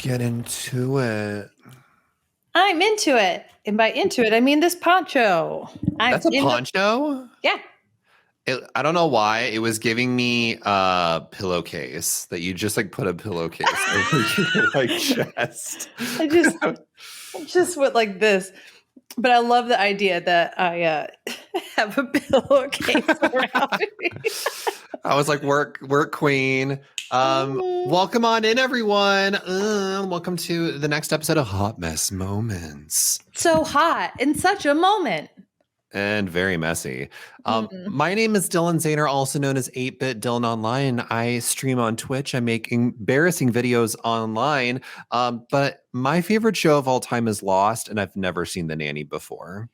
get into it. I'm into it. And by into it, I mean this poncho. That's a poncho? Yeah. I don't know why. It was giving me a pillowcase that you just like put a pillowcase over your like chest. I just went like this. But I love the idea that I have a pillowcase around me. I was like, work queen. Welcome on in, everyone. Welcome to the next episode of Hot Mess Moments. So hot in such a moment. And very messy. My name is Dylan Zahner, also known as 8-Bit Dylan Online. I stream on Twitch. I make embarrassing videos online. But my favorite show of all time is Lost, and I've never seen The Nanny before.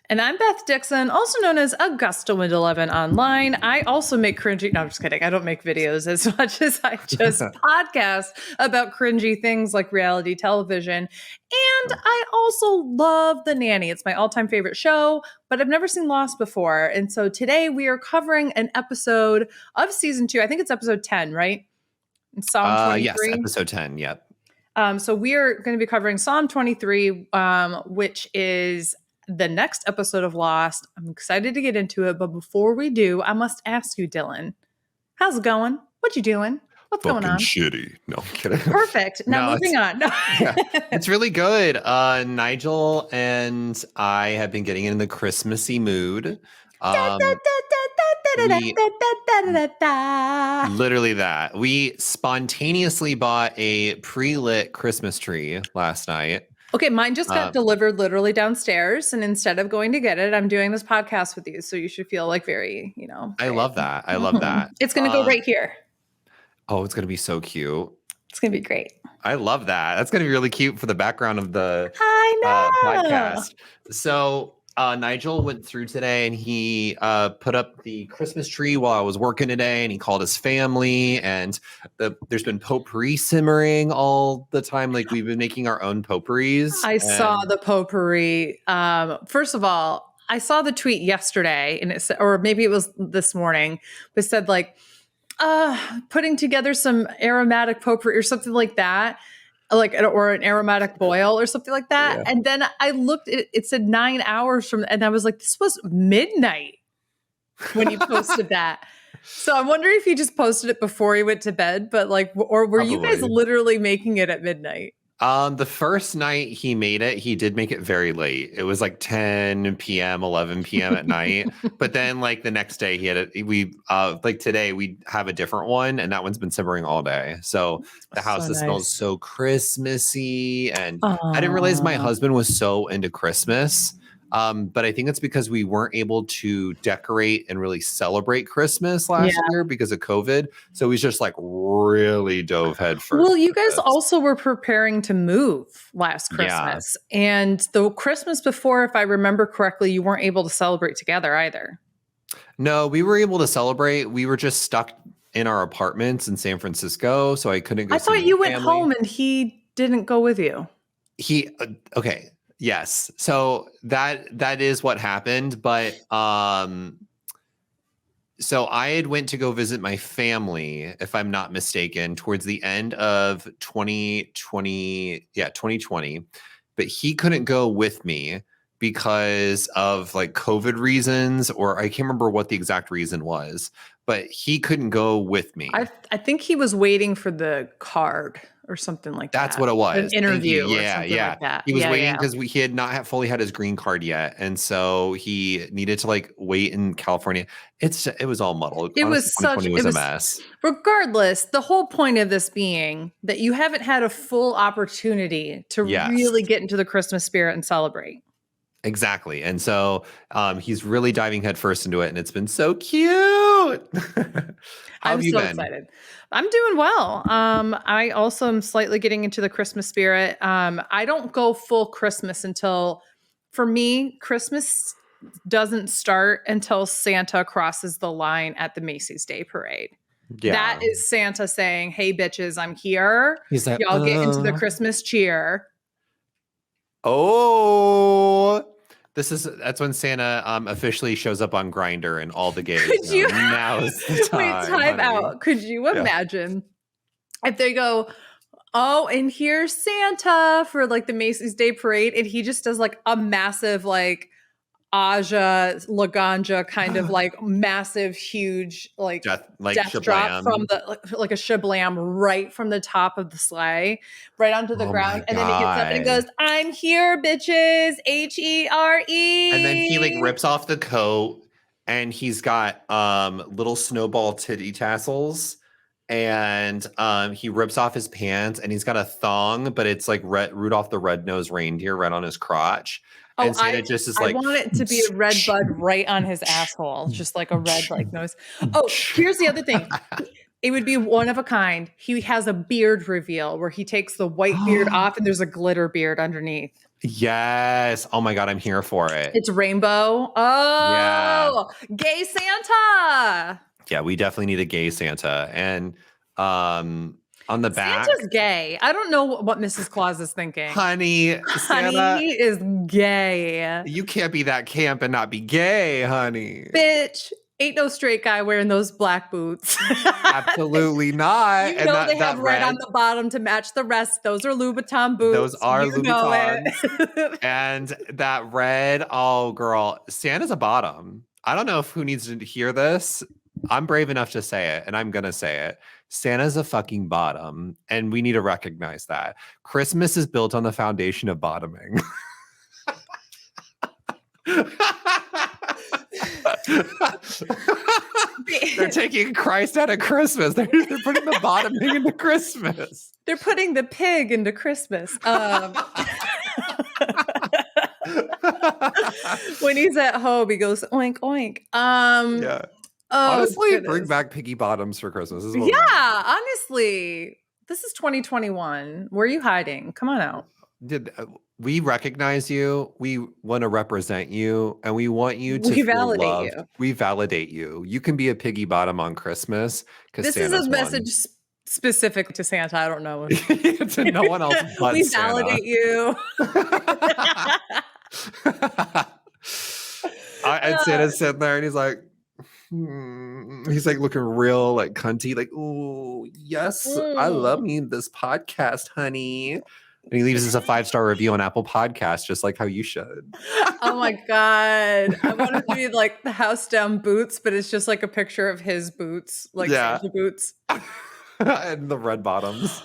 And I'm Beth Dixon, also known as Augusta Wind 11 Online. I also make cringy. No, I'm just kidding. I don't make videos as much as I just podcast about cringy things like reality television. And I also love The Nanny. It's my all-time favorite show, but I've never seen Lost before. And so today we are covering an episode of season 2. I think it's episode 10, right? In Psalm 23. Yes, episode 10. Yep. So we are going to be covering Psalm 23, which is the next episode of Lost. I'm excited to get into it, but before we do, I must ask you, Dylan, how's it going? What you doing? What's going on? Shitty. No, I'm kidding. Perfect. Now moving on. No. Yeah, it's really good. Nigel and I have been getting in the Christmassy mood. Literally that. We spontaneously bought a pre-lit Christmas tree last night. Okay, mine just got delivered literally downstairs, and instead of going to get it, I'm doing this podcast with you, so you should feel like very, I love that. I love that. It's going to go right here. Oh, it's going to be so cute. It's going to be great. I love that. That's going to be really cute for the background of the podcast. So Nigel went through today and he put up the Christmas tree while I was working today, and he called his family, and there's been potpourri simmering all the time. Like, we've been making our own potpourris. I saw the potpourri. First of all, I saw the tweet yesterday, and it said, or maybe it was this morning, but it said like, putting together some aromatic potpourri or something like that. Or an aromatic boil or something like that. Yeah. And then I looked, it said 9 hours from, and I was like, this was midnight when he posted that. So I'm wondering if he just posted it before he went to bed, but or were you guys literally making it at midnight? The first night he made it, he did make it very late. It was like 10 p.m., 11 p.m. at night. But then the next day he had it. Today we have a different one, and that one's been simmering all day. So the house smells so Christmassy. And I didn't realize my husband was so into Christmas. But I think it's because we weren't able to decorate and really celebrate Christmas last year because of COVID. So he's just really dove head first. Well, you guys also were preparing to move last Christmas. Yeah. And the Christmas before, if I remember correctly, you weren't able to celebrate together either. No, we were able to celebrate. We were just stuck in our apartments in San Francisco. So I couldn't go. I thought you went home and he didn't go with you. Okay. Yes. So that is what happened. But so I had went to go visit my family, if I'm not mistaken, towards the end of 2020. Yeah, 2020. But he couldn't go with me because of COVID reasons, or I can't remember what the exact reason was, but he couldn't go with me. I think he was waiting for the card or something like that. That's what it was. An interview. Yeah. Like that. He was waiting because he had not fully had his green card yet. And so he needed to wait in California. It was all muddled. It Honestly, was a mess. Regardless, the whole point of this being that you haven't had a full opportunity to really get into the Christmas spirit and celebrate. Exactly. And so he's really diving headfirst into it, and it's been so cute. I'm so excited. I'm doing well. I also am slightly getting into the Christmas spirit. I don't go full Christmas until, for me, Christmas doesn't start until Santa crosses the line at the Macy's Day Parade. Yeah. That is Santa saying, hey, bitches, I'm here. He's like, y'all get into the Christmas cheer. Oh, that's when Santa officially shows up on Grindr and all the gays. Now is the time. Wait, time out. Could you imagine if they go, Oh, and here's Santa for like the Macy's Day Parade, and he just does like a massive like Aja Laganja kind of like massive, huge like death drop from the like a shablam right from the top of the sleigh right onto the ground, and then he gets up and he goes, "I'm here, bitches!" HERE. And then he like rips off the coat, and he's got little snowball titty tassels. And he rips off his pants, and he's got a thong, but it's like Rudolph the Red-Nosed Reindeer right on his crotch. Oh, and Santa just is like, I want it to be a red bud right on his asshole, just like a red like nose. Oh, here's the other thing. It would be one of a kind. He has a beard reveal where he takes the white beard off, and there's a glitter beard underneath. Yes. Oh my God, I'm here for it. It's rainbow. Oh, yeah. Gay Santa. Yeah, we definitely need a gay Santa. And on the back, Santa's gay. I don't know what Mrs. Claus is thinking. Honey, Santa, he is gay. You can't be that camp and not be gay, honey. Bitch, ain't no straight guy wearing those black boots. Absolutely not. You know they have red on the bottom to match the rest. Those are Louboutin boots. Those are Louboutins. And that red, oh girl, Santa's a bottom. I don't know who needs to hear this. I'm brave enough to say it, and I'm going to say it. Santa's a fucking bottom, and we need to recognize that. Christmas is built on the foundation of bottoming. They're taking Christ out of Christmas. They're putting the bottoming into Christmas. They're putting the pig into Christmas. When he's at home, he goes oink oink. Yeah. Honestly, bring back piggy bottoms for Christmas. Honestly, this is 2021. Where are you hiding? Come on out. We recognize you. We want to represent you, and we want you to validate loved. You. We validate you. You can be a piggy bottom on Christmas because this is a message specific to Santa. I don't know. To no one else but we Santa. Validate you. And Santa's sitting there, and he's like. He's like looking real like cunty, like, oh yes, I love me this podcast, honey. And he leaves us a 5-star review on Apple Podcasts, just like how you should. Oh my God. I want it to be like the house down boots, but it's just like a picture of his boots, like Santa boots. And the red bottoms.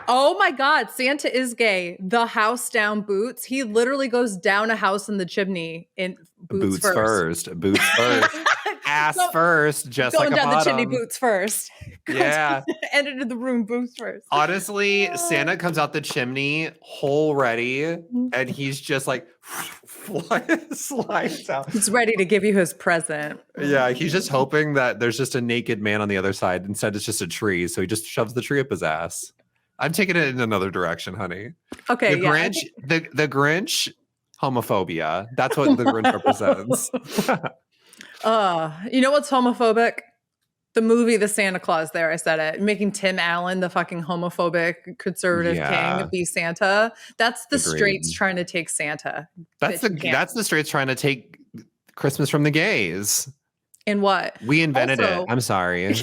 Oh my God, Santa is gay. The house down boots. He literally goes down a house in the chimney in boots first. Boots first. Ass first, just going like a down bottom. the chimney boots first. Yeah. Entered into the room boots first. Honestly, Santa comes out the chimney, hole ready, and he's just like slides out. He's ready to give you his present. Yeah, he's just hoping that there's just a naked man on the other side. Instead, it's just a tree. So he just shoves the tree up his ass. I'm taking it in another direction, honey. Okay, the Grinch, the Grinch, homophobia. That's what the Grinch represents. You know what's homophobic? The movie The Santa Claus. There, I said it. Making Tim Allen the fucking homophobic conservative king be Santa. That's the straights trying to take Santa. That's the straights trying to take Christmas from the gays. And what? We invented it. I'm sorry.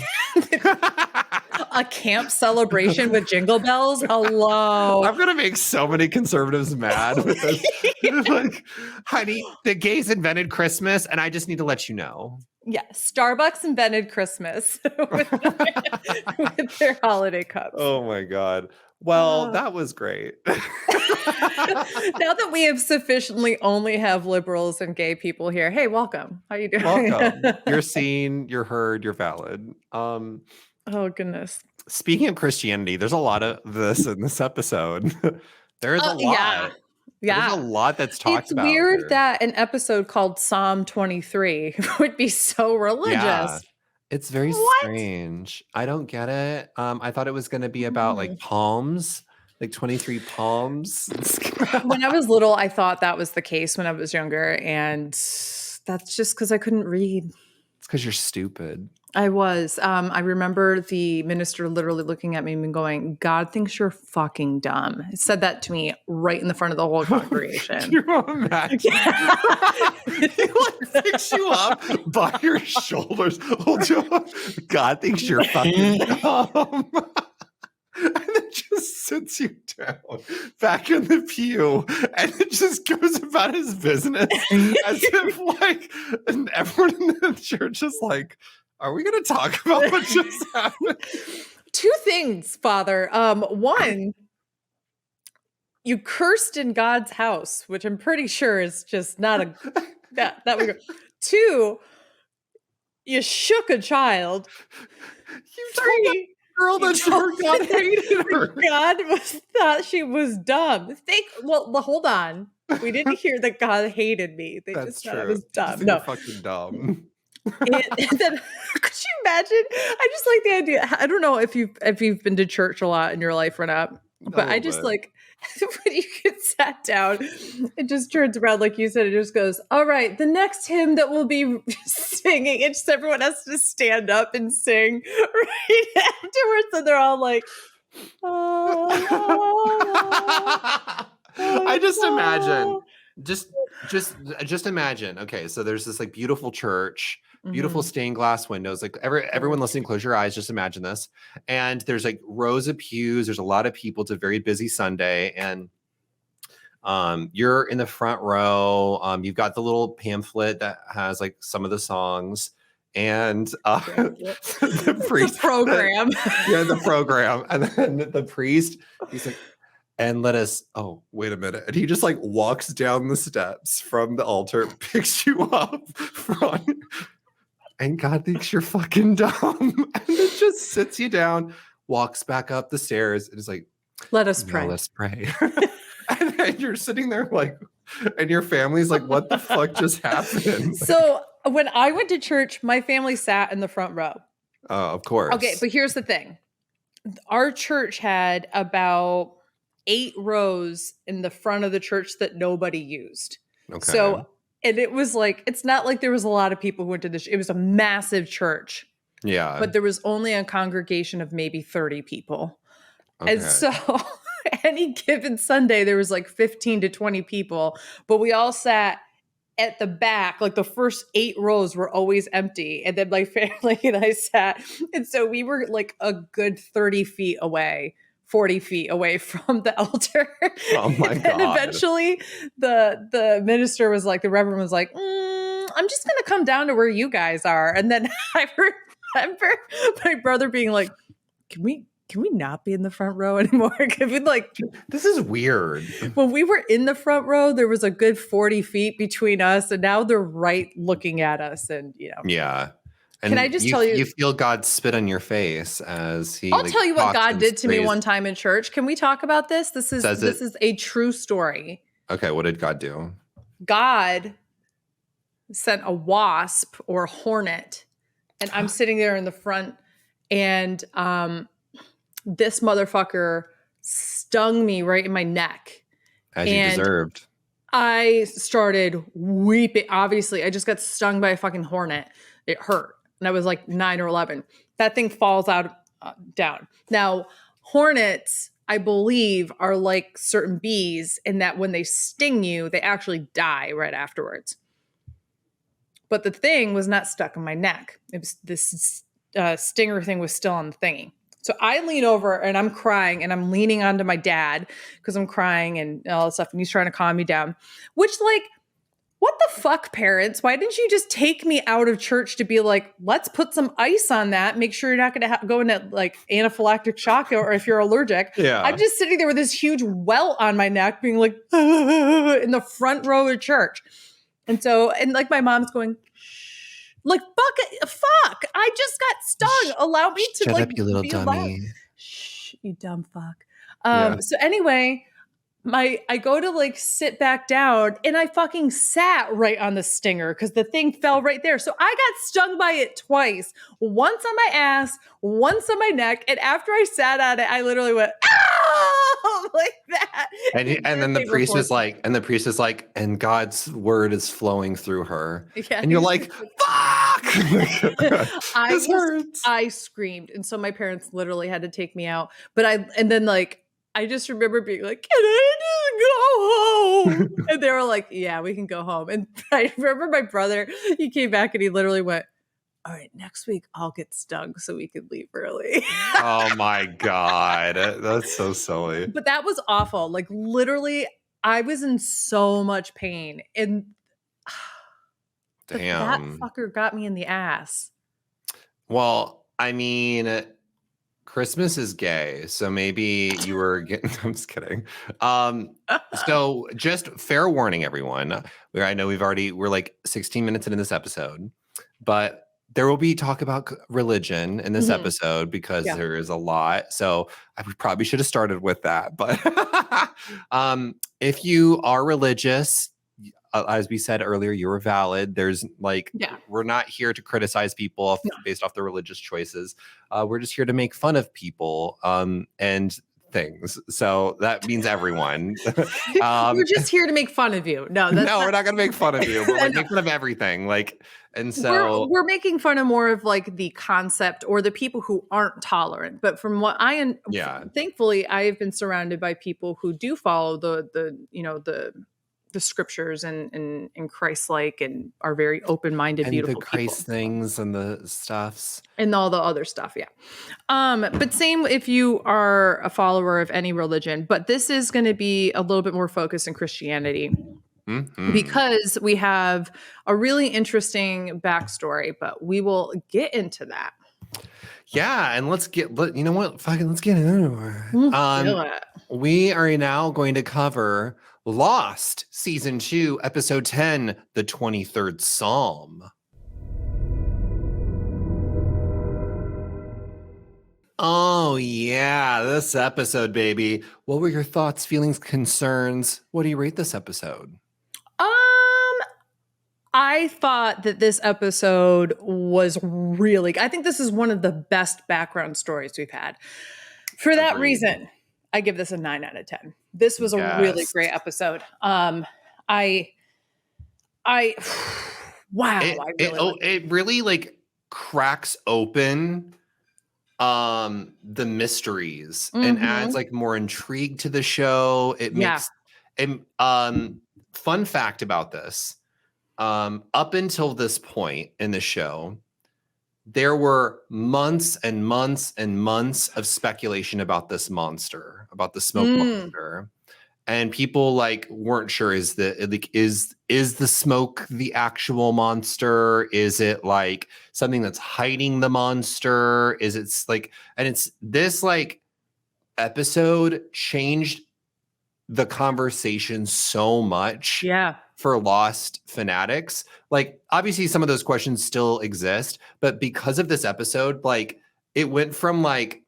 A camp celebration with jingle bells? Hello. I'm going to make so many conservatives mad with this. Like, honey, the gays invented Christmas, and I just need to let you know. Yeah, Starbucks invented Christmas with their holiday cups. Oh my God. Well, that was great. Now that we have sufficiently only have liberals and gay people here, hey, welcome. How you doing? Welcome. You're seen, you're heard, you're valid. Oh, goodness. Speaking of Christianity, there's a lot of this in this episode. There is a lot. Yeah. There's a lot that's talked about. It's weird that an episode called Psalm 23 would be so religious. Yeah. It's very strange. I don't get it. I thought it was going to be about like palms, like 23 palms. When I was little, I thought that was the case when I was younger. And that's just because I couldn't read. It's because you're stupid. I was. I remember the minister literally looking at me and going, God thinks you're fucking dumb. It said that to me right in the front of the whole congregation. Can you imagine? Yeah. He like picks you up by your shoulders. Hold you up. God thinks you're fucking dumb. And then just sits you down back in the pew and it just goes about his business as if like, and everyone in the church is like, are we going to talk about what just happened? Two things, Father. One, you cursed in God's house, which I'm pretty sure is just not a that would go. Two, you shook a child. You told that girl that God hated her. God thought she was dumb. Well, hold on. We didn't hear that God hated me. They just thought I was dumb. No, fucking dumb. And then, could you imagine? I just like the idea. I don't know if you've been to church a lot in your life or not, but I just like when you get sat down, it just turns around like you said. It just goes, "All right, the next hymn that we'll be singing." It's just everyone has to stand up and sing right afterwards, and they're all like, I just imagine. Just imagine. Okay, so there's this like beautiful church, beautiful stained glass windows. Like everyone listening, close your eyes. Just imagine this. And there's like rows of pews. There's a lot of people. It's a very busy Sunday, and you're in the front row. You've got the little pamphlet that has like some of the songs, and the priest, the program. The program, and then the priest, he's like, and oh, wait a minute. And he just like walks down the steps from the altar, picks you up front, and God thinks you're fucking dumb. And it just sits you down, walks back up the stairs, and is like, let us pray. Let's pray. And then you're sitting there like, and your family's like, what the fuck just happened? So when I went to church, my family sat in the front row. Oh, of course. Okay, but here's the thing. Our church had about 8 rows in the front of the church that nobody used. Okay. So, and it was like, it's not like there was a lot of people who went to this. It was a massive church. Yeah. But there was only a congregation of maybe 30 people. Okay. And so any given Sunday, there was like 15 to 20 people, but we all sat at the back. Like the first 8 rows were always empty. And then my family and I sat. And so we were like a good 30 feet away, 40 feet away from the altar. Oh my God. And eventually the minister was like, the reverend was like, I'm just going to come down to where you guys are. And then I remember my brother being like, can we not be in the front row anymore? Can we this is weird. When we were in the front row, there was a good 40 feet between us, and now they're right looking at us. And yeah. And can I just tell you? You feel God spit on your face as he. I'll tell you what God did to me one time in church. Can we talk about this? This is a true story. Okay, what did God do? God sent a wasp or a hornet, and I'm sitting there in the front, and this motherfucker stung me right in my neck. As you deserved. I started weeping. Obviously, I just got stung by a fucking hornet. It hurt. And I was like 9 or 11. That thing falls out down. Now, hornets, I believe, are like certain bees in that when they sting you, they actually die right afterwards. But the thing was not stuck in my neck. It was this stinger thing was still on the thingy. So I lean over and I'm crying and I'm leaning onto my dad because I'm crying and all that stuff. And he's trying to calm me down, which what the fuck, parents? Why didn't you just take me out of church to be like, let's put some ice on that. Make sure you're not going to go into anaphylactic shock or if you're allergic. Yeah. I'm just sitting there with this huge welt on my neck being like, in the front row of church. And my mom's going, fuck, I just got stung. Allow me to Shut up, you little be dummy. allowed. Shh, you dumb fuck. So anyway, I go to sit back down and I fucking sat right on the stinger because the thing fell right there. So I got stung by it twice, once on my ass, once on my neck. And after I sat on it, I literally went, oh, like that. And then the priest is like, and God's word is flowing through her. Yeah, and you're like, fuck! This hurts. I screamed. And so my parents literally had to take me out. But I just remember being like, can I just go home? And they were like, yeah, we can go home. And I remember my brother, he came back and he literally went, all right, next week I'll get stung so we could leave early. Oh my God. That's so silly. But that was awful. Like literally, I was in so much pain. And but that Damn. fucker got me in the ass. Well, I mean, Christmas is gay, so maybe you were getting. I'm just kidding. So just fair warning, everyone. I know we're like 16 minutes into this episode, but there will be talk about religion in this episode because there is a lot. So I probably should have started with that. But if you are religious, as we said earlier, you were valid. There's like, we're not here to criticize people based off their religious choices. We're just here to make fun of people and things. So that means everyone. We're just here to make fun of you. No, we're not going to make fun of you, but like make fun of everything. Like, and so we're making fun of more of like the concept or the people who aren't tolerant. But from what thankfully, I have been surrounded by people who do follow the scriptures and Christ-like and are very open-minded, and beautiful the Christ people. Things and the stuffs and all the other stuff. Yeah. But same if you are a follower of any religion, but this is going to be a little bit more focused in Christianity because we have a really interesting backstory, but we will get into that. Yeah. And let's get into it. We are now going to cover Lost, Season 2, Episode 10, the 23rd Psalm. Oh, yeah, this episode, baby. What were your thoughts, feelings, concerns? What do you rate this episode? I thought that this episode was I think this is one of the best background stories we've had. For that reason, I give this a 9 out of 10. This was a really great episode. Wow. It really like cracks open the mysteries and adds like more intrigue to the show. It makes fun fact about this. Up until this point in the show, there were months and months and months of speculation about this monster, about the smoke monster. And people like weren't sure is the smoke the actual monster? Is it like something that's hiding the monster? Is it's like, and it's this like episode changed the conversation so much. Yeah. For Lost fanatics. Like obviously some of those questions still exist, but because of this episode, like it went from like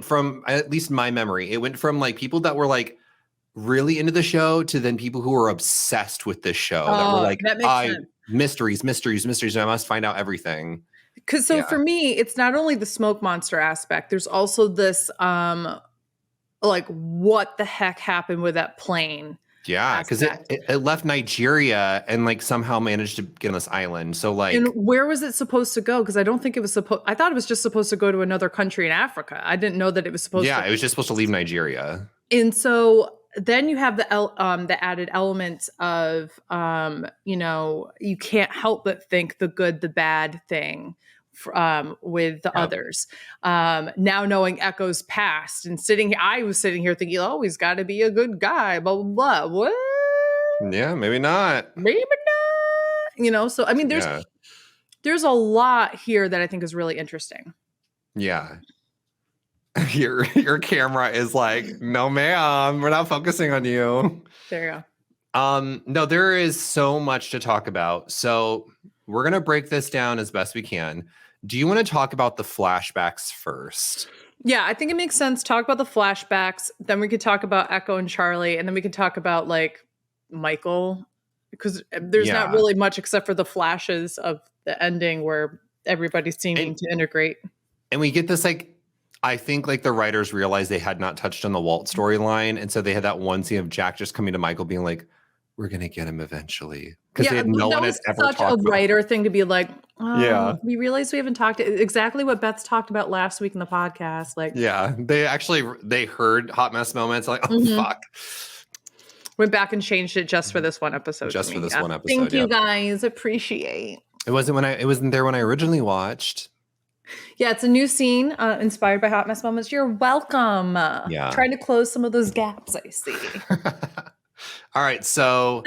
from at least my memory, it went from like people that were like really into the show to then people who were obsessed with this show that were like, mysteries, and I must find out everything. Because for me, it's not only the smoke monster aspect. There's also this like what the heck happened with that plane. Yeah, because it left Nigeria and like somehow managed to get on this island. So like, and where was it supposed to go? Because I don't think it was supposed. I thought it was just supposed to go to another country in Africa. I didn't know that it was supposed. Yeah, it was just supposed to leave Nigeria. And so then you have the added element of you can't help but think the good, the bad thing. With the others. Now knowing Echo's past and I was sitting here thinking, oh, he's got to be a good guy, blah, blah, blah. What? Yeah, maybe not. Maybe not. So I mean, there's a lot here that I think is really interesting. Yeah. Your camera is like, no, ma'am, we're not focusing on you. There you go. No, there is so much to talk about. So we're going to break this down as best we can. Do you want to talk about the flashbacks first? Yeah, I think it makes sense. Talk about the flashbacks. Then we could talk about Echo and Charlie. And then we could talk about like Michael. Because there's not really much except for the flashes of the ending where everybody's seeming to integrate. And we get this like, I think like the writers realized they had not touched on the Walt storyline. And so they had that one scene of Jack just coming to Michael being like, we're going to get him eventually. Because no one had ever talked about such a writer thing to be like, we realize we haven't talked exactly what Beth's talked about last week in the podcast. Like, they heard Hot Mess moments like, fuck. Went back and changed it just for this one episode. One episode. Thank you guys. Appreciate. It wasn't there when I originally watched. Yeah, it's a new scene inspired by Hot Mess Moments. You're welcome. Yeah. Trying to close some of those gaps I see. All right, so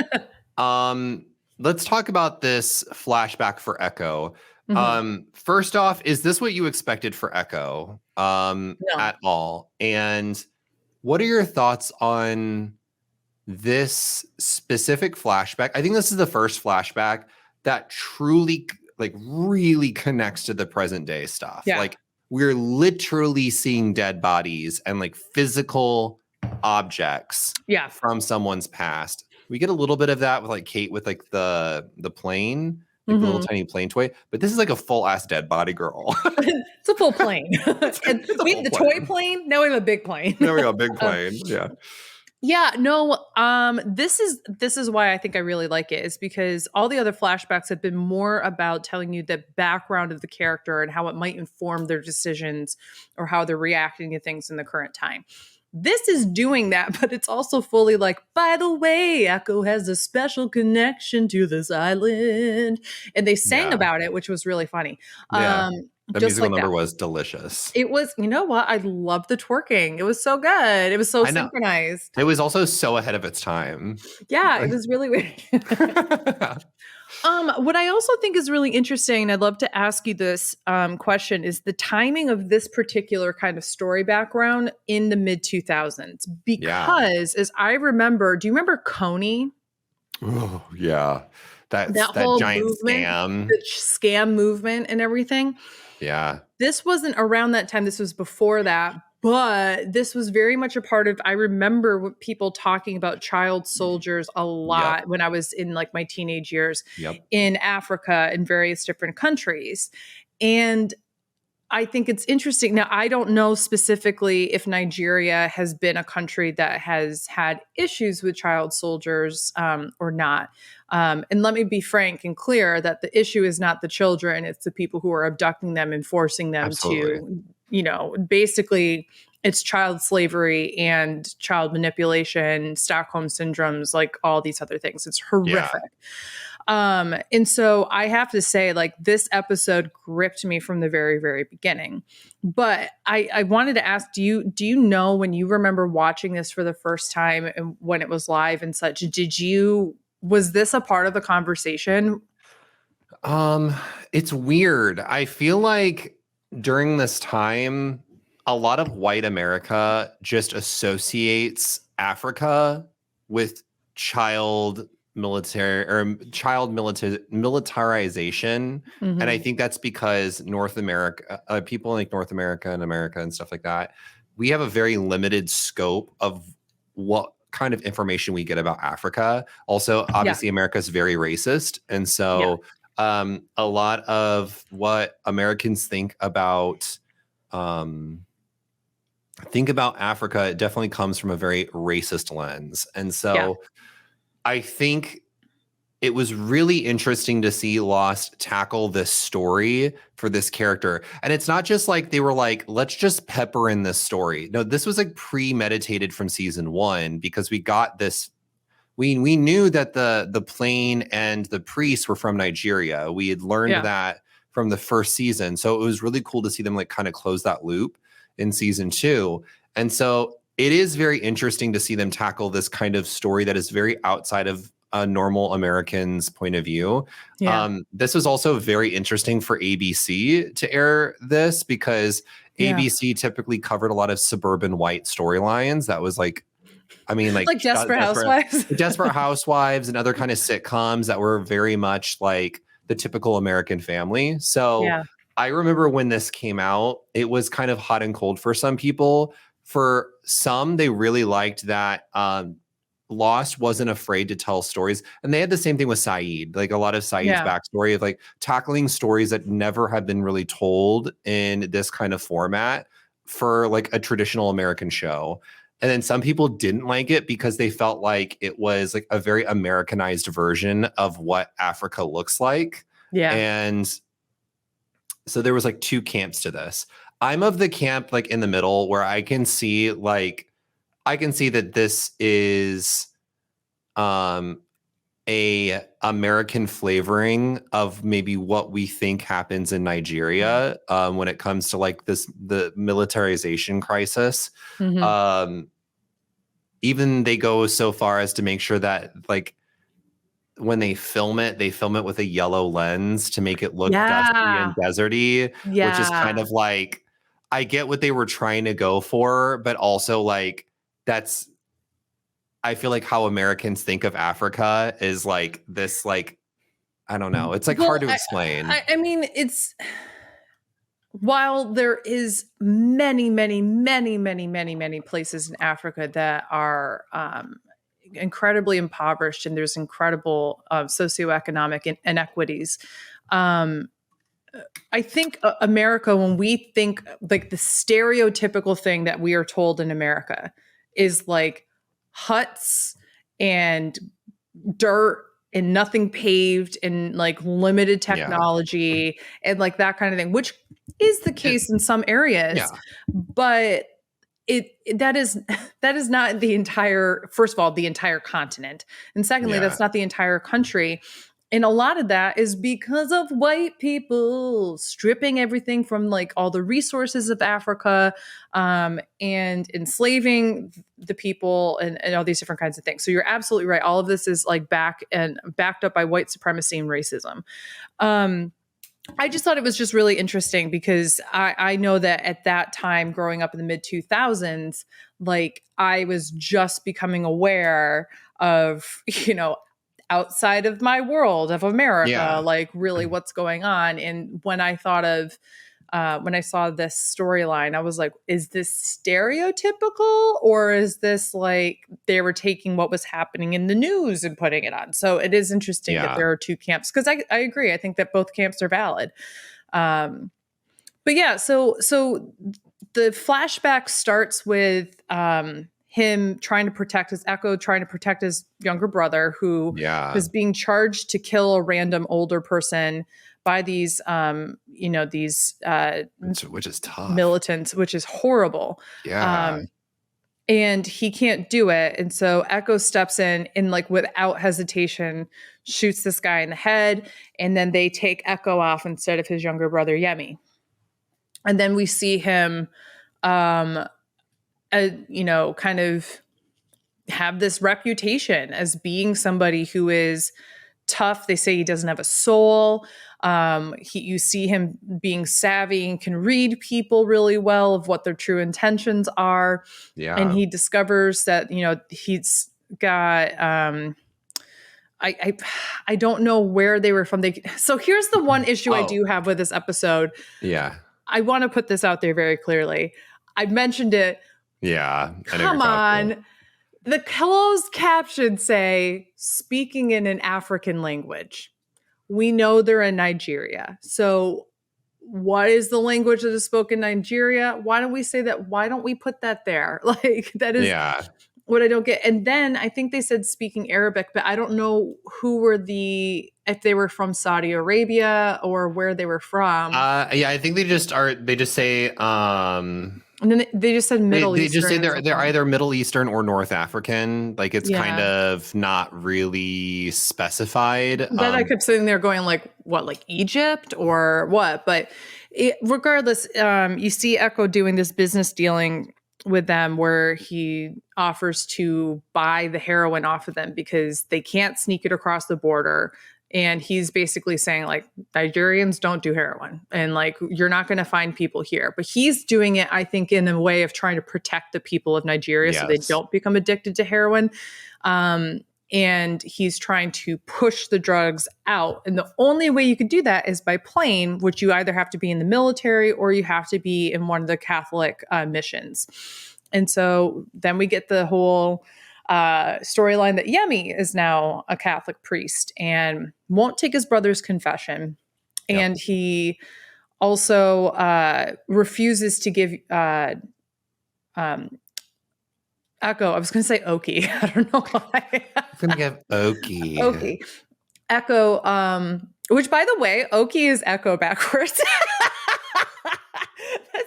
um let's talk about this flashback for Echo. Mhm. First off, is this what you expected for Echo No. at all? And what are your thoughts on this specific flashback? I think this is the first flashback that truly like really connects to the present day stuff. Yeah. Like we're literally seeing dead bodies and like physical objects Yeah. from someone's past. We get a little bit of that with like Kate with like the plane, like the little Mhm. tiny plane toy, but this is like a full ass dead body girl. It's a full plane. And It's a we had full the toy plane. plane. Now we have a big plane. There we go, big Um, plane. Yeah. Yeah, no, this is why I think I really like it, is because all the other flashbacks have been more about telling you the background of the character and how it might inform their decisions or how they're reacting to things in the current time. This is doing that, but it's also fully like, by the way, Echo has a special connection to this island. And they sang Yeah. about it, which was really funny. Yeah. Um, The just musical like that. number was delicious. It was, you know what? I love the twerking. It was so good. It was so I know. synchronized. It was also so ahead of its time. Yeah, it was really weird. What I also think is really interesting, and I'd love to ask you this question, is the timing of this particular kind of story background in the mid 2000s. Yeah. Because, as I remember, do you remember Coney? Oh, yeah. That That whole giant movement, scam. the scam movement, and everything. Yeah. This wasn't around that time. This was before that. But this was very much a part of, I remember people talking about child soldiers a Yep. lot when I was in like my teenage years Yep. in Africa in various different countries. And I think it's interesting. Now, I don't know specifically if Nigeria has been a country that has had issues with child soldiers or not. And let me be frank and clear that the issue is not the children, it's the people who are abducting them and forcing them Absolutely. to, basically it's child slavery and child manipulation, Stockholm syndromes, like all these other things. It's Yeah. horrific. And so I have to say, like, this episode gripped me from the very, very beginning. But I wanted to ask, do you know, when you remember watching this for the first time and when it was live and such, was this a part of the conversation? Um, it's weird. I feel like during this time, a lot of white America just associates Africa with child military or militarization. And I Mhm. think that's because North America, people like North America and America and stuff like that, we have a very limited scope of what kind of information we get about Africa. Also, Yeah. obviously, America is very racist. And Yeah. so a lot of what Americans think about Africa, it definitely comes from a very racist lens. And Yeah. so I think it was really interesting to see Lost tackle this story for this character. And it's not just like they were like, let's just pepper in this story. No, this was like premeditated from season one, because we got this. We knew that the plane and the priest were from Nigeria. We had learned Yeah. that from the first season. So it was really cool to see them like kind of close that loop in season two. And so it is very interesting to see them tackle this kind of story that is very outside of a normal American's point of view. Yeah. This was also very interesting for ABC to air this, because Yeah. ABC typically covered a lot of suburban white storylines. That was like, I mean, like Like Desperate Housewives. Desperate Housewives and other kind of sitcoms that were very much like the typical American family. So Yeah. I remember when this came out, it was kind of hot and cold for some people. For some, they really liked that Lost wasn't afraid to tell stories. And they had the same thing with Saeed, like a lot of Saeed's Yeah. backstory of like tackling stories that never have been really told in this kind of format for like a traditional American show. And then some people didn't like it because they felt like it was like a very Americanized version of what Africa looks like. Yeah. And so there was like two camps to this. I'm of the camp like in the middle, where I can see that this is a American flavoring of maybe what we think happens in Nigeria when it comes to like the militarization crisis. Mhm. Even they go so far as to make sure that like when they film it with a yellow lens to make it look dusty Yeah. and deserty, which is kind Yeah. of like, I get what they were trying to go for, but also like that's, I feel like how Americans think of Africa is like this, like, I don't know. It's like hard Well, to I explain. I I mean, it's while there is many, many, many, many, many, many places in Africa that are incredibly impoverished and there's incredible socioeconomic inequities. Um, I think America, when we think like the stereotypical thing that we are told in America is like huts and dirt and nothing paved and like limited Yeah. technology and like that kind of thing, which is the It, case in some areas, yeah. but that is that is not the entire, first of all, the entire continent, and secondly Yeah. that's not the entire country. And a lot of that is because of white people stripping everything from like all the resources of Africa, and enslaving the people and all these different kinds of things. So you're absolutely right. All of this is like backed up by white supremacy and racism. Um, I just thought it was just really interesting because I know that at that time, growing up in the mid 2000s, like I was just becoming aware of, outside of my world of America, Yeah. like really what's going on. And when I saw this storyline, I was like, is this stereotypical or is this like they were taking what was happening in the news and putting it on? So it is interesting that Yeah. there are two camps because I agree. I think that both camps are valid. Um, but yeah, so the flashback starts with him trying to protect his Echo, trying to protect his younger brother, who Yeah. was being charged to kill a random older person by these these Which is tough. militants, which is horrible. Yeah. Um, and he can't do it. And so Echo steps in and like without hesitation shoots this guy in the head. And then they take Echo off instead of his younger brother, Yemi. And then we see him, um, kind of have this reputation as being somebody who is tough. They say he doesn't have a soul. You see him being savvy and can read people really well of what their true intentions are. And Yeah. he discovers that, he's got, I don't know where they were from. So here's the one issue I Oh, do have with this episode. yeah. I want to put this out there very clearly. I mentioned it. Yeah. I know you're Come talking. on. The closed captions say speaking in an African language. We know they're in Nigeria. So what is the language that is spoken in Nigeria? Why don't we say that? Why don't we put that there? Like that is Yeah. what I don't get. And then I think they said speaking Arabic, but I don't know if they were from Saudi Arabia or where they were from. Yeah, I think they just say And then they just said Middle they just say Eastern or they're something. either Middle Eastern or North African. Like it's kind Yeah. of not really specified. Then I kept sitting there going like, what, like Egypt or what? But regardless, you see Echo doing this business dealing with them where he offers to buy the heroin off of them because they can't sneak it across the border. And he's basically saying like Nigerians don't do heroin and like you're not going to find people here. But he's doing it, I think, in a way of trying to protect the people of Nigeria so they Yes. don't become addicted to heroin. And he's trying to push the drugs out. And the only way you could do that is by plane, which you either have to be in the military or you have to be in one of the Catholic missions. And so then we get the whole storyline that Yemi is now a Catholic priest and won't take his brother's confession. Yep. And he also refuses to give Echo. I was going to say Oki. I don't know why. I'm gonna give Oki. Oki. Echo, which by the way, Oki is Echo backwards.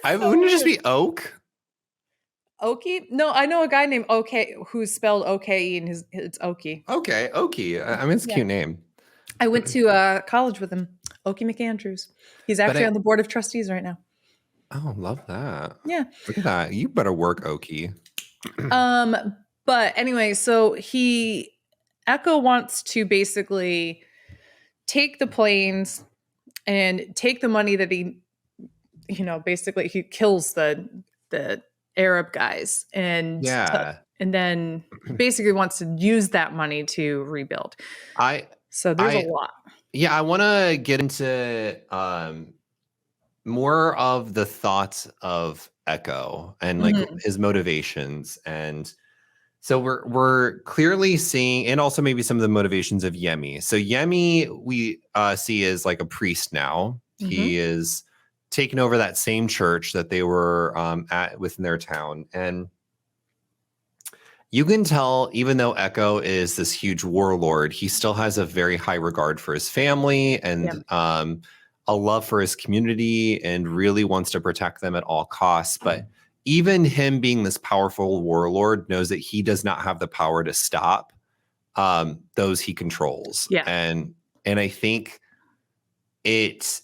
Wouldn't it just be Oak? Oki? No, I know a guy named OK who's spelled OK and it's Oki. Okay, Oki. I mean, it's a Yeah. cute name. I went to college with him, Oki McAndrews. He's But actually I on the board of trustees right now. oh, love that. Yeah. Look at that. You better work, Oki. Um, but anyway, so Echo wants to basically take the planes and take the money that basically he kills the Arab guys Yeah. and then basically wants to use that money to rebuild. I So there's a I lot. yeah, I want to get into more of the thoughts of Echo and like Mhm. his motivations. And so we're clearly seeing, and also maybe some of the motivations of Yemi. So Yemi we see is like a priest now. He Mhm. is taking over that same church that they were at within their town. And you can tell, even though Echo is this huge warlord, he still has a very high regard for his family Yeah. and a love for his community and really wants to protect them at all costs. But even him being this powerful warlord knows that he does not have the power to stop those he controls. Yeah. And I think it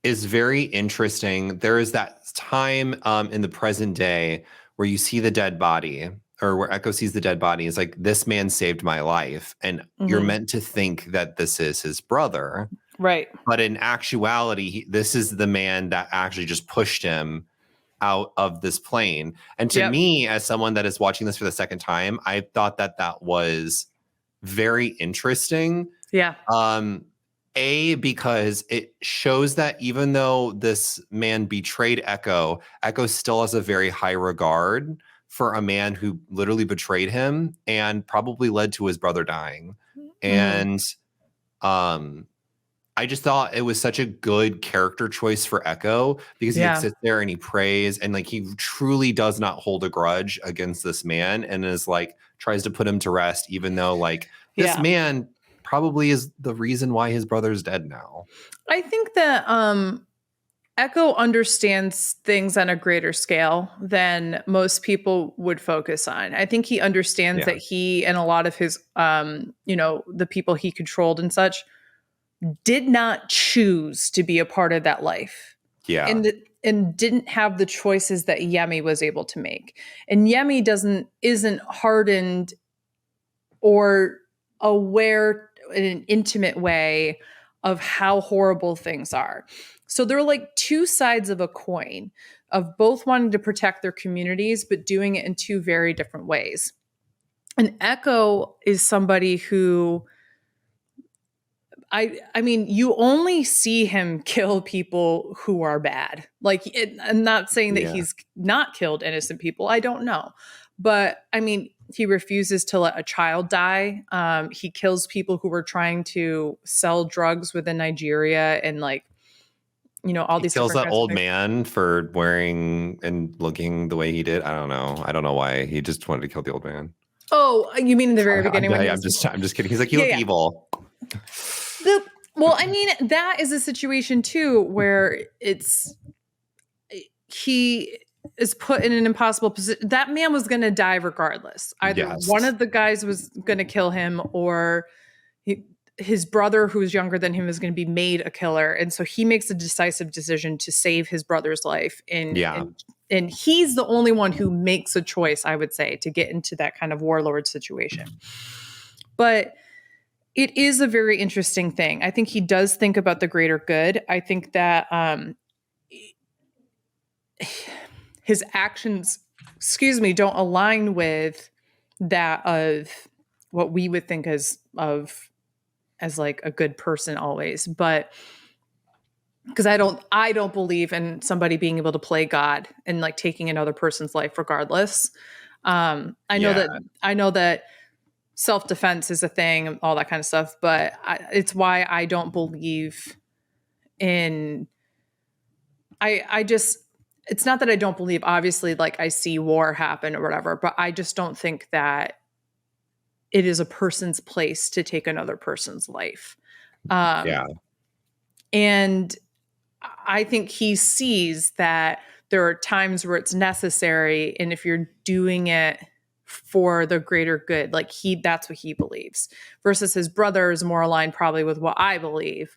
is very interesting. There is that time in the present day where you see the dead body, or where Echo sees the dead body. It's like, this man saved my life. And you're Mhm. meant to think that this is his brother. Right. But in actuality, this is the man that actually just pushed him out of this plane. And to Yep. me, as someone that is watching this for the second time, I thought that that was very interesting. Yeah. Because it shows that even though this man betrayed Echo, Echo still has a very high regard for a man who literally betrayed him and probably led to his brother dying. Mhm. And I just thought it was such a good character choice for Echo, because he like Yeah. sits there and he prays and like he truly does not hold a grudge against this man and is like tries to put him to rest, even though like this Yeah. man probably is the reason why his brother's dead now. I think that Echo understands things on a greater scale than most people would focus on. I think he understands Yeah. that he and a lot of his the people he controlled and such did not choose to be a part of that life. Yeah. And didn't have the choices that Yemi was able to make. And Yemi isn't hardened or aware in an intimate way of how horrible things are. So they're like two sides of a coin of both wanting to protect their communities, but doing it in two very different ways. And Echo is somebody who I mean, you only see him kill people who are bad. I'm not saying that Yeah. he's not killed innocent people. I don't know. But I mean, he refuses to let a child die. He kills people who were trying to sell drugs within Nigeria and all He these kills different that kinds of old things. man for wearing and looking the way he did. I don't know. I don't know why. He just wanted to kill the old man. Oh, you mean in the very beginning when he I'm was just kidding. He's like, you yeah, look yeah. evil. Well, I mean, that is a situation too where he is put in an impossible position. That man was going to die regardless. Either one Yes. of the guys was going to kill him, or his brother, who was younger than him, was going to be made a killer. And so he makes a decisive decision to save his brother's life. Yeah. And he's the only one who makes a choice, I would say, to get into that kind of warlord situation. But it is a very interesting thing. I think he does think about the greater good. I think that his actions, don't align with that of what we would think as like a good person always. But because I don't believe in somebody being able to play God and like taking another person's life regardless. I know Yeah. that self-defense is a thing and all that kind of stuff, but it's why I don't believe in I just it's not that I don't believe, obviously, like I see war happen or whatever, but I just don't think that it is a person's place to take another person's life. Yeah. And I think he sees that there are times where it's necessary, and if you're doing it for the greater good, like that's what he believes, versus his brother is more aligned probably with what I believe.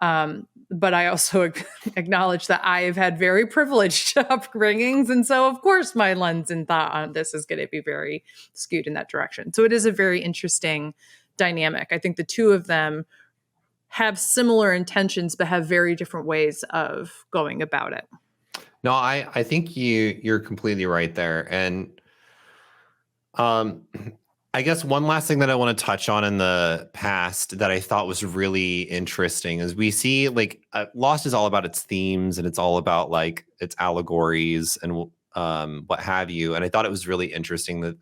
But I also acknowledge that I have had very privileged upbringings, and so of course my lens and thought on this is going to be very skewed in that direction. So it is a very interesting dynamic. I think the two of them have similar intentions but have very different ways of going about it. No, I think you're completely right there. And I guess one last thing that I want to touch on in the past that I thought was really interesting is we see like Lost is all about its themes, and it's all about like its allegories and what have you. And I thought it was really interesting that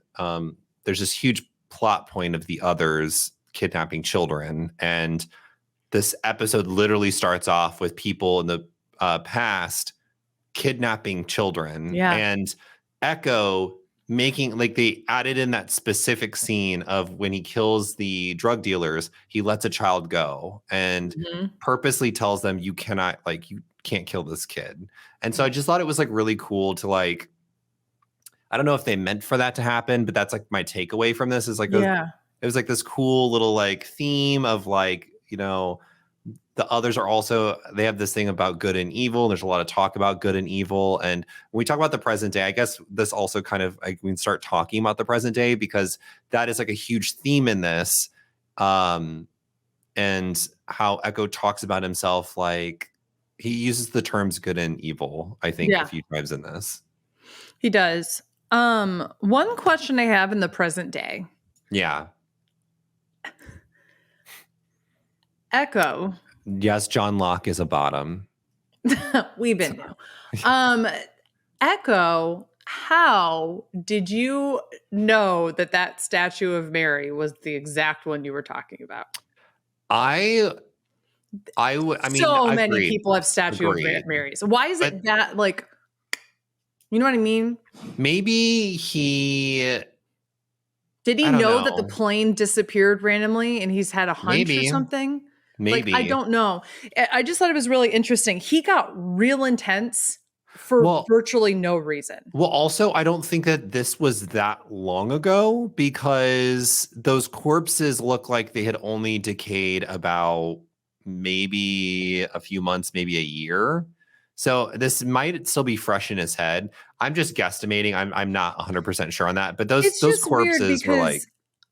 there's this huge plot point of the others kidnapping children, and this episode literally starts off with people in the past kidnapping children. Yeah. And Echo making, like, they added in that specific scene of when he kills the drug dealers, he lets a child go and purposely tells them, you cannot, like, you can't kill this kid. And so I just thought it was like really cool to, like, I don't know if they meant for that to happen, but that's like my takeaway from this is like, it was like this cool little like theme of like, you know, the others are also, they have this thing about good and evil. There's a lot of talk about good and evil. And when we talk about the present day, I guess this also kind of, like, we can start talking about the present day because that is like a huge theme in this. And how Echo talks about himself, like he uses the terms good and evil, I think, a few times in this. He does. One question I have in the present day. Yeah. Echo. Yes, John Locke is a bottom. We've been new. Echo, how did you know that statue of Mary was the exact one you were talking about? I mean, so many people have statue of Marys. Why is it that, like, you know what I mean? Maybe he did he know that the plane disappeared randomly and he's had a hunch or something? Maybe. Like, I don't know. I just thought it was really interesting. He got real intense for virtually no reason. Well, also, I don't think that this was that long ago because those corpses look like they had only decayed about maybe a few months, maybe a year. So this might still be fresh in his head. I'm just guesstimating. I'm not 100% sure on that. But those corpses were like,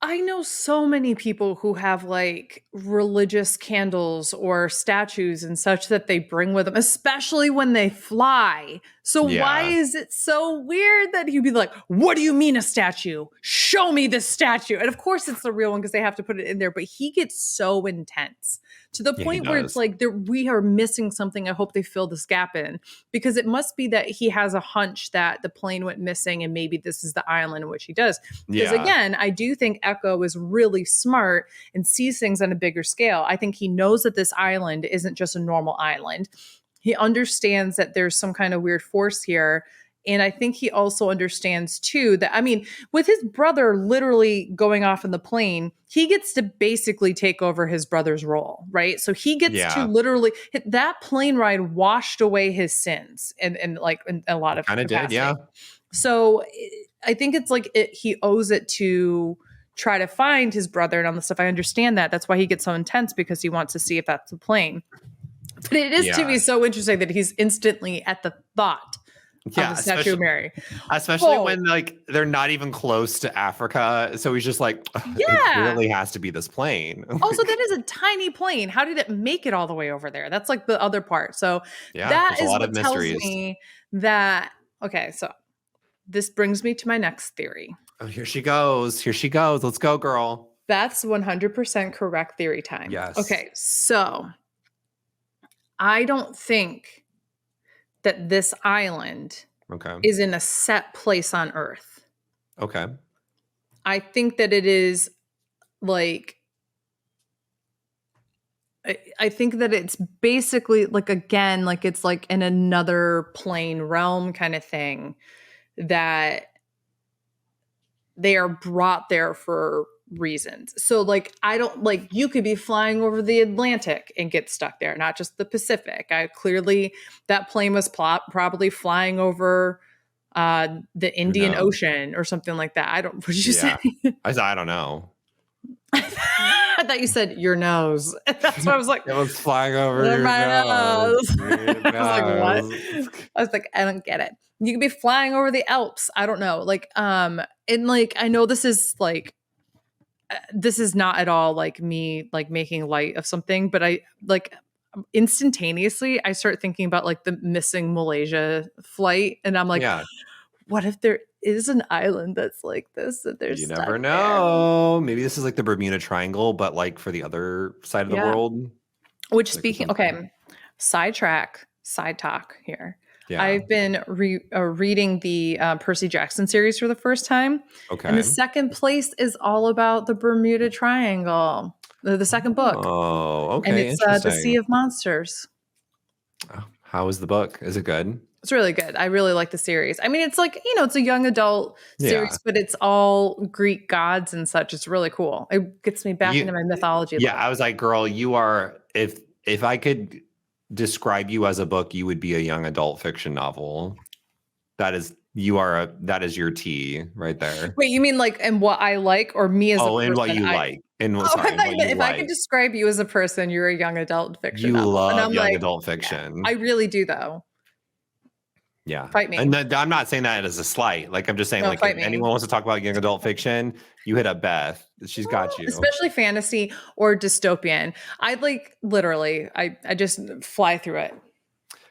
I know so many people who have like religious candles or statues and such that they bring with them, especially when they fly. So why is it so weird that he'd be like, what do you mean a statue? Show me this statue. And of course it's the real one because they have to put it in there, but he gets so intense to the point where it's like we are missing something. I hope they fill this gap in because it must be that he has a hunch that the plane went missing and maybe this is the island in which he does. Because again, I do think Echo is really smart and sees things on a bigger scale. I think he knows that this island isn't just a normal island. He understands that there's some kind of weird force here. And I think he also understands too that, I mean, with his brother literally going off in the plane, he gets to basically take over his brother's role, right? So he gets to literally, that plane ride washed away his sins and like in a lot of capacity. Kind of did, yeah. So I think it's like he owes it to try to find his brother and all the stuff. I understand that. That's why he gets so intense because he wants to see if that's the plane. But it is to me so interesting that he's instantly at the thought of the statue of Mary. Especially when like they're not even close to Africa. So he's just like, it clearly has to be this plane. Also, that is a tiny plane. How did it make it all the way over there? That's like the other part. So that is what tells me that, okay, so this brings me to my next theory. Oh, here she goes. Here she goes. Let's go, girl. That's 100% correct theory time. Yes. Okay, so I don't think that this island is in a set place on Earth. Okay. I think that it is like, I think that it's basically like, again, like it's like in another plane realm kind of thing that they are brought there for reasons. So like, I don't like, you could be flying over the Atlantic and get stuck there, not just the Pacific. I clearly, that plane was probably flying over the Who Indian knows? Ocean or something like that. I don't, what did you say? Yeah. I don't know. I thought you said your nose. That's what I was like. It was flying over "Oh, your my nose. nose." Your I was like, what? nose. I was like, I don't get it. You could be flying over the Alps. I don't know. Like, and like, I know this is like, this is not at all like me like making light of something, but I like instantaneously I start thinking about like the missing Malaysia flight, and I'm like, Yeah. what if there is an island that's like this that they're You stuck never there? know. Maybe this is like the Bermuda Triangle, but like for the other side of the Yeah. world. Which Like speaking, something. okay, sidetrack, side talk here. Yeah. I've been reading the Percy Jackson series for the first time, and the Okay. second place is all about the Bermuda Triangle. The second book, Oh, and okay. it's the Sea Interesting. of Monsters. How is the book? Is it good? It's really good. I really like the series. I mean, it's like, it's a young adult Yeah. series, but it's all Greek gods and such. It's really cool. It gets me back into my mythology. Yeah, I was like, girl, you are if I could describe you as a book, you would be a young adult fiction novel. That is your tea right there. Wait, you mean like and what I like, or me as a person? And what you like. And Oh, sorry, I and thought what you meant you if I like. could describe you as a person, you're a young adult fiction You novel. And love I'm young like, adult fiction. I really do, though. Yeah. Fight me. And I'm not saying that as a slight. Like, I'm just saying, No, like, fight if me. anyone wants to talk about young adult fiction, you hit up Beth. She's got you. Especially fantasy or dystopian. I like literally, I just fly through it.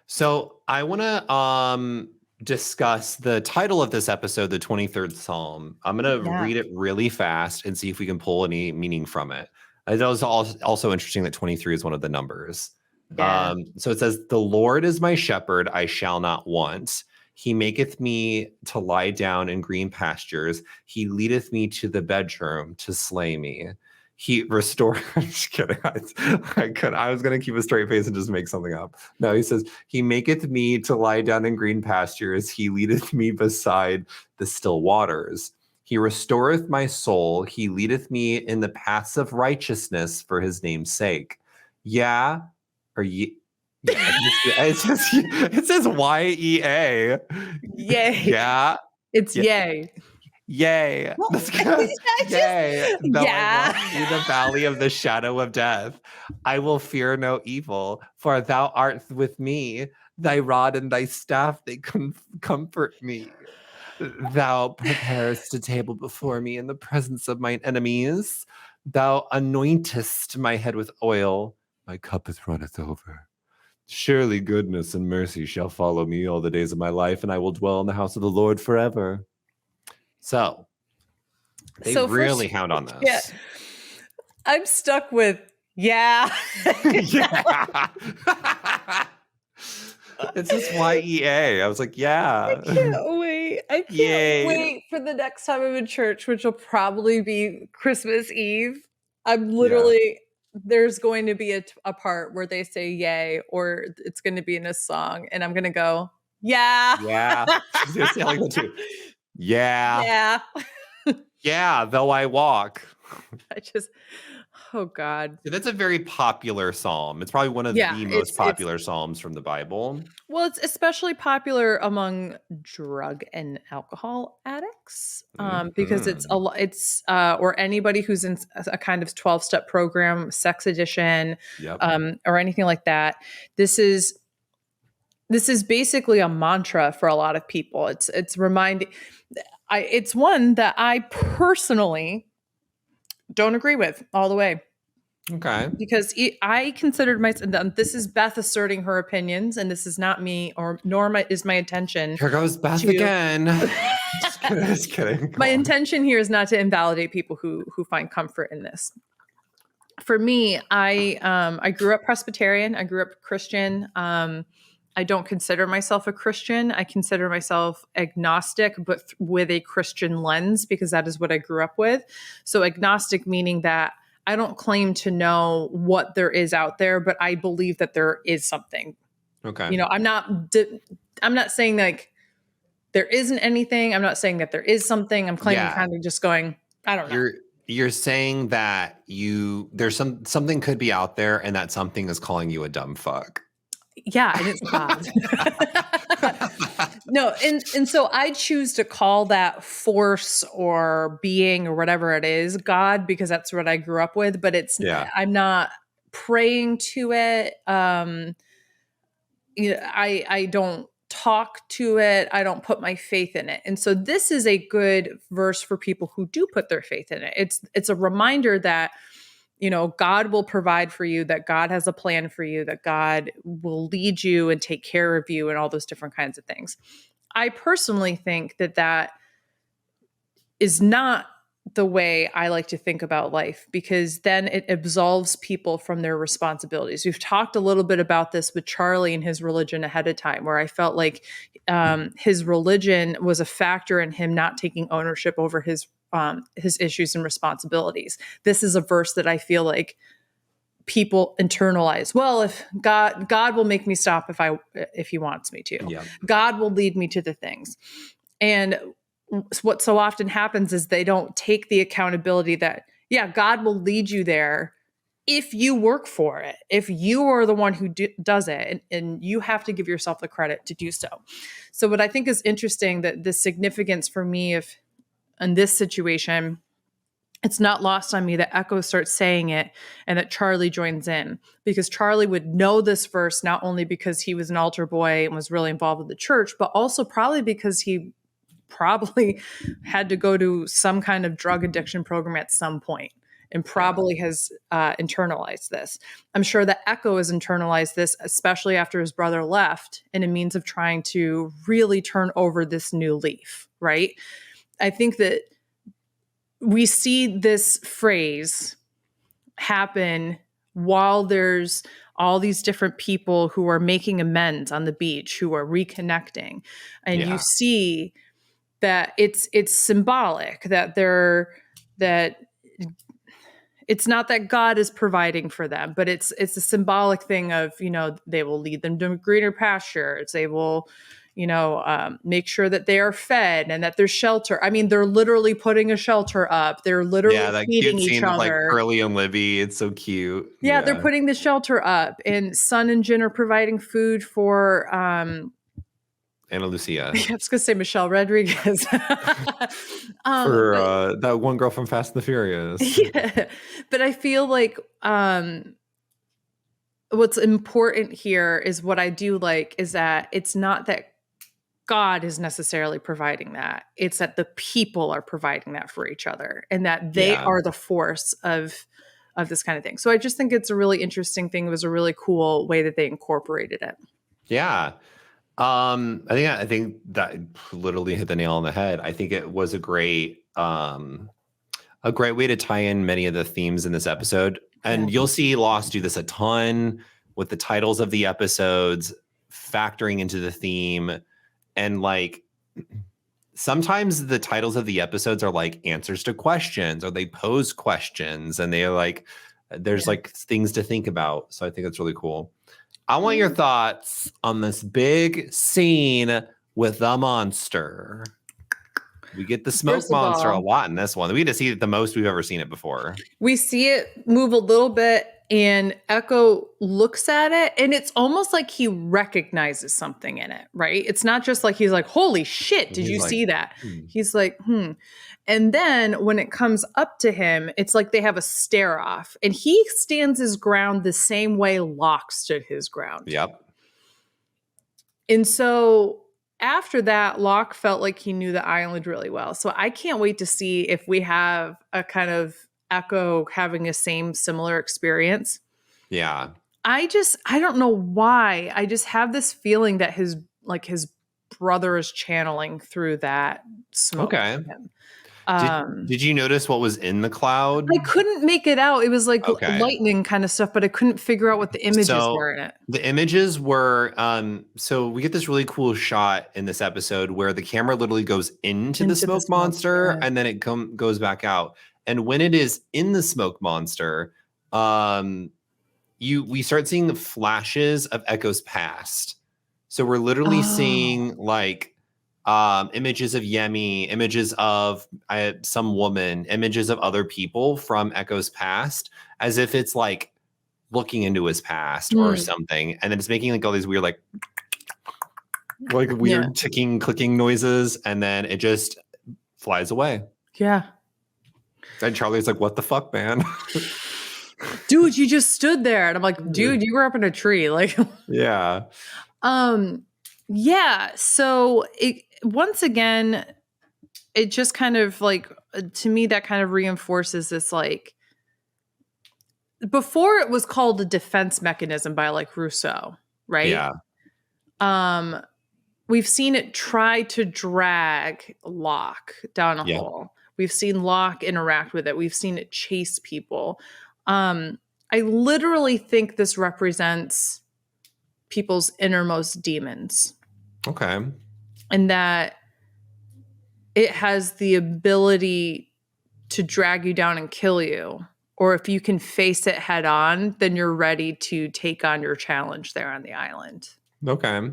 So I want to discuss the title of this episode, the 23rd Psalm. I'm going to read it really fast and see if we can pull any meaning from it. It was also interesting that 23 is one of the numbers. Yeah. So it says, "The Lord is my shepherd, I shall not want. He maketh me to lie down in green pastures. He leadeth me to the bedroom to slay me. He restore." I'm just kidding. I was going to keep a straight face and just make something up. No, he says, "He maketh me to lie down in green pastures. He leadeth me beside the still waters. He restoreth my soul. He leadeth me in the paths of righteousness for his name's sake." Yeah. Or ye. Yeah, it says Y-E-A. Yay. Yeah. It's yay. Yay. Well, That's good. Yay. Though yeah. I walk through the valley of the shadow of death, I will fear no evil, for thou art with me. Thy rod and thy staff, they comfort me. Thou preparest a table before me in the presence of mine enemies. Thou anointest my head with oil. My cup runneth over. Surely goodness and mercy shall follow me all the days of my life, and I will dwell in the house of the Lord forever. So they really hound on this. Yeah. I'm stuck with yeah. Yeah. It's just YEA. I was like, yeah. I can't wait. I can't wait for the next time I'm in church, which will probably be Christmas Eve. I'm literally, there's going to be a part where they say yay, or it's going to be in a song, and I'm going to go, yeah. Yeah. She's going to say like that too. Yeah. Yeah. Yeah, though I walk. Oh God. That's a very popular psalm. It's probably one of the most popular psalms from the Bible. Well, it's especially popular among drug and alcohol addicts because it's or anybody who's in a kind of 12-step program, sex addiction, or anything like that. This is basically a mantra for a lot of people. It's reminding. It's one that I personally don't agree with all the way. Okay. Because I considered myself, this is Beth asserting her opinions, and this is not me, nor is my intention. Here goes Beth again. Just kidding. My intention here is not to invalidate people who find comfort in this. For me, I grew up Presbyterian. I grew up Christian. I don't consider myself a Christian. I consider myself agnostic, but with a Christian lens, because that is what I grew up with. So agnostic meaning that I don't claim to know what there is out there, but I believe that there is something. Okay. I'm not saying like there isn't anything. I'm not saying that there is something. I'm claiming kind of just going, I don't know. you're saying that there's something could be out there, and that something is calling you a dumb fuck. Yeah, and it's God. No, and so I choose to call that force or being or whatever it is God, because that's what I grew up with, but Yeah. I'm not praying to it. I don't talk to it. I don't put my faith in it. And so this is a good verse for people who do put their faith in it. It's a reminder that God will provide for you, that God has a plan for you, that God will lead you and take care of you and all those different kinds of things. I personally think that is not the way I like to think about life, because then it absolves people from their responsibilities. We've talked a little bit about this with Charlie and his religion ahead of time, where I felt like his religion was a factor in him not taking ownership over his issues and responsibilities. This is a verse that I feel like people internalize. Well, if God will make me stop if he wants me to. Yeah. God will lead me to the things. And what so often happens is they don't take the accountability that, yeah, God will lead you there if you work for it, if you are the one who does it, and you have to give yourself the credit to do so. So what I think is interesting, that the significance for me in this situation, it's not lost on me that Echo starts saying it and that Charlie joins in, because Charlie would know this verse not only because he was an altar boy and was really involved with the church, but also probably because he probably had to go to some kind of drug addiction program at some point, and probably has internalized this. I'm sure that Echo has internalized this, especially after his brother left, in a means of trying to really turn over this new leaf, right? I think that we see this phrase happen while there's all these different people who are making amends on the beach, who are reconnecting. And you see that it's symbolic, that it's not that God is providing for them, but it's a symbolic thing of, they will lead them to greener pastures. They will, make sure that they are fed and that there's shelter. I mean, they're literally putting a shelter up. They're literally that feeding cute each scene other. of like Curly and Libby. It's so cute. Yeah, they're putting the shelter up, and Sun and Jin are providing food for Ana Lucia. I was going to say Michelle Rodriguez. For that one girl from Fast and the Furious. Yeah, but I feel like what's important here is, what I do like is that it's not that God is necessarily providing that. It's that the people are providing that for each other, and that they are the force of this kind of thing. So I just think it's a really interesting thing. It was a really cool way that they incorporated it. Yeah. I think that literally hit the nail on the head. I think it was a great way to tie in many of the themes in this episode. And you'll see Lost do this a ton with the titles of the episodes factoring into the theme. And like, sometimes the titles of the episodes are like answers to questions, or they pose questions, and they're like, there's like things to think about. So I think that's really cool. I want your thoughts on this big scene with the monster. We get the smoke monster a lot in this one. We get to see it the most we've ever seen it before. We see it move a little bit, and Echo looks at it, and it's almost like he recognizes something in it, right? It's not just like he's like, holy shit, did you see that? He's like, And then when it comes up to him, it's like they have a stare off, and he stands his ground the same way Locke stood his ground. Yep. And so after that, Locke felt like he knew the island really well. So I can't wait to see if we have a kind of Echo having a similar experience. Yeah. I don't know why. I just have this feeling that his brother is channeling through that smoke. Okay. Did you notice what was in the cloud? I couldn't make it out. It was like lightning kind of stuff, but I couldn't figure out what the images were in it. The images were, so we get this really cool shot in this episode where the camera literally goes into the smoke monster, and then it goes back out. And when it is in the smoke monster, we start seeing the flashes of Echo's past. So we're literally seeing like images of Yemi, images of some woman, images of other people from Echo's past, as if it's like looking into his past or something. And then it's making like all these weird, like weird ticking, clicking noises. And then it just flies away. Yeah. And Charlie's like, what the fuck, man? Dude, you just stood there. And I'm like, dude, you grew up in a tree. Like, yeah. Yeah. So once again, it just kind of like, to me, that kind of reinforces this, like, before it was called a defense mechanism by like Rousseau, right? Yeah. We've seen it try to drag Locke down a hole. We've seen Locke interact with it. We've seen it chase people. I literally think this represents people's innermost demons. Okay. And that it has the ability to drag you down and kill you. Or if you can face it head on, then you're ready to take on your challenge there on the island. Okay.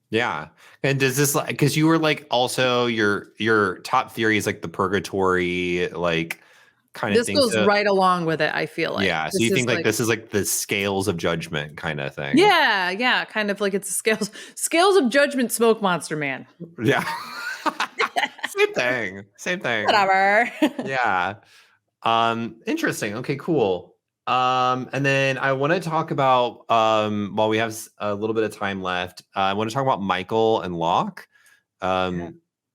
Yeah. And does this, like, because you were like, also your top theory is like the purgatory, like kind of thing. This goes right along with it, I feel like. Yeah. So you think like this is like the scales of judgment kind of thing. Yeah. Yeah. Kind of like it's scales of judgment smoke monster man. Yeah. Same thing. Whatever. Yeah. Interesting. Okay, cool. And then I want to talk about while we have a little bit of time left, I want to talk about Michael and Locke.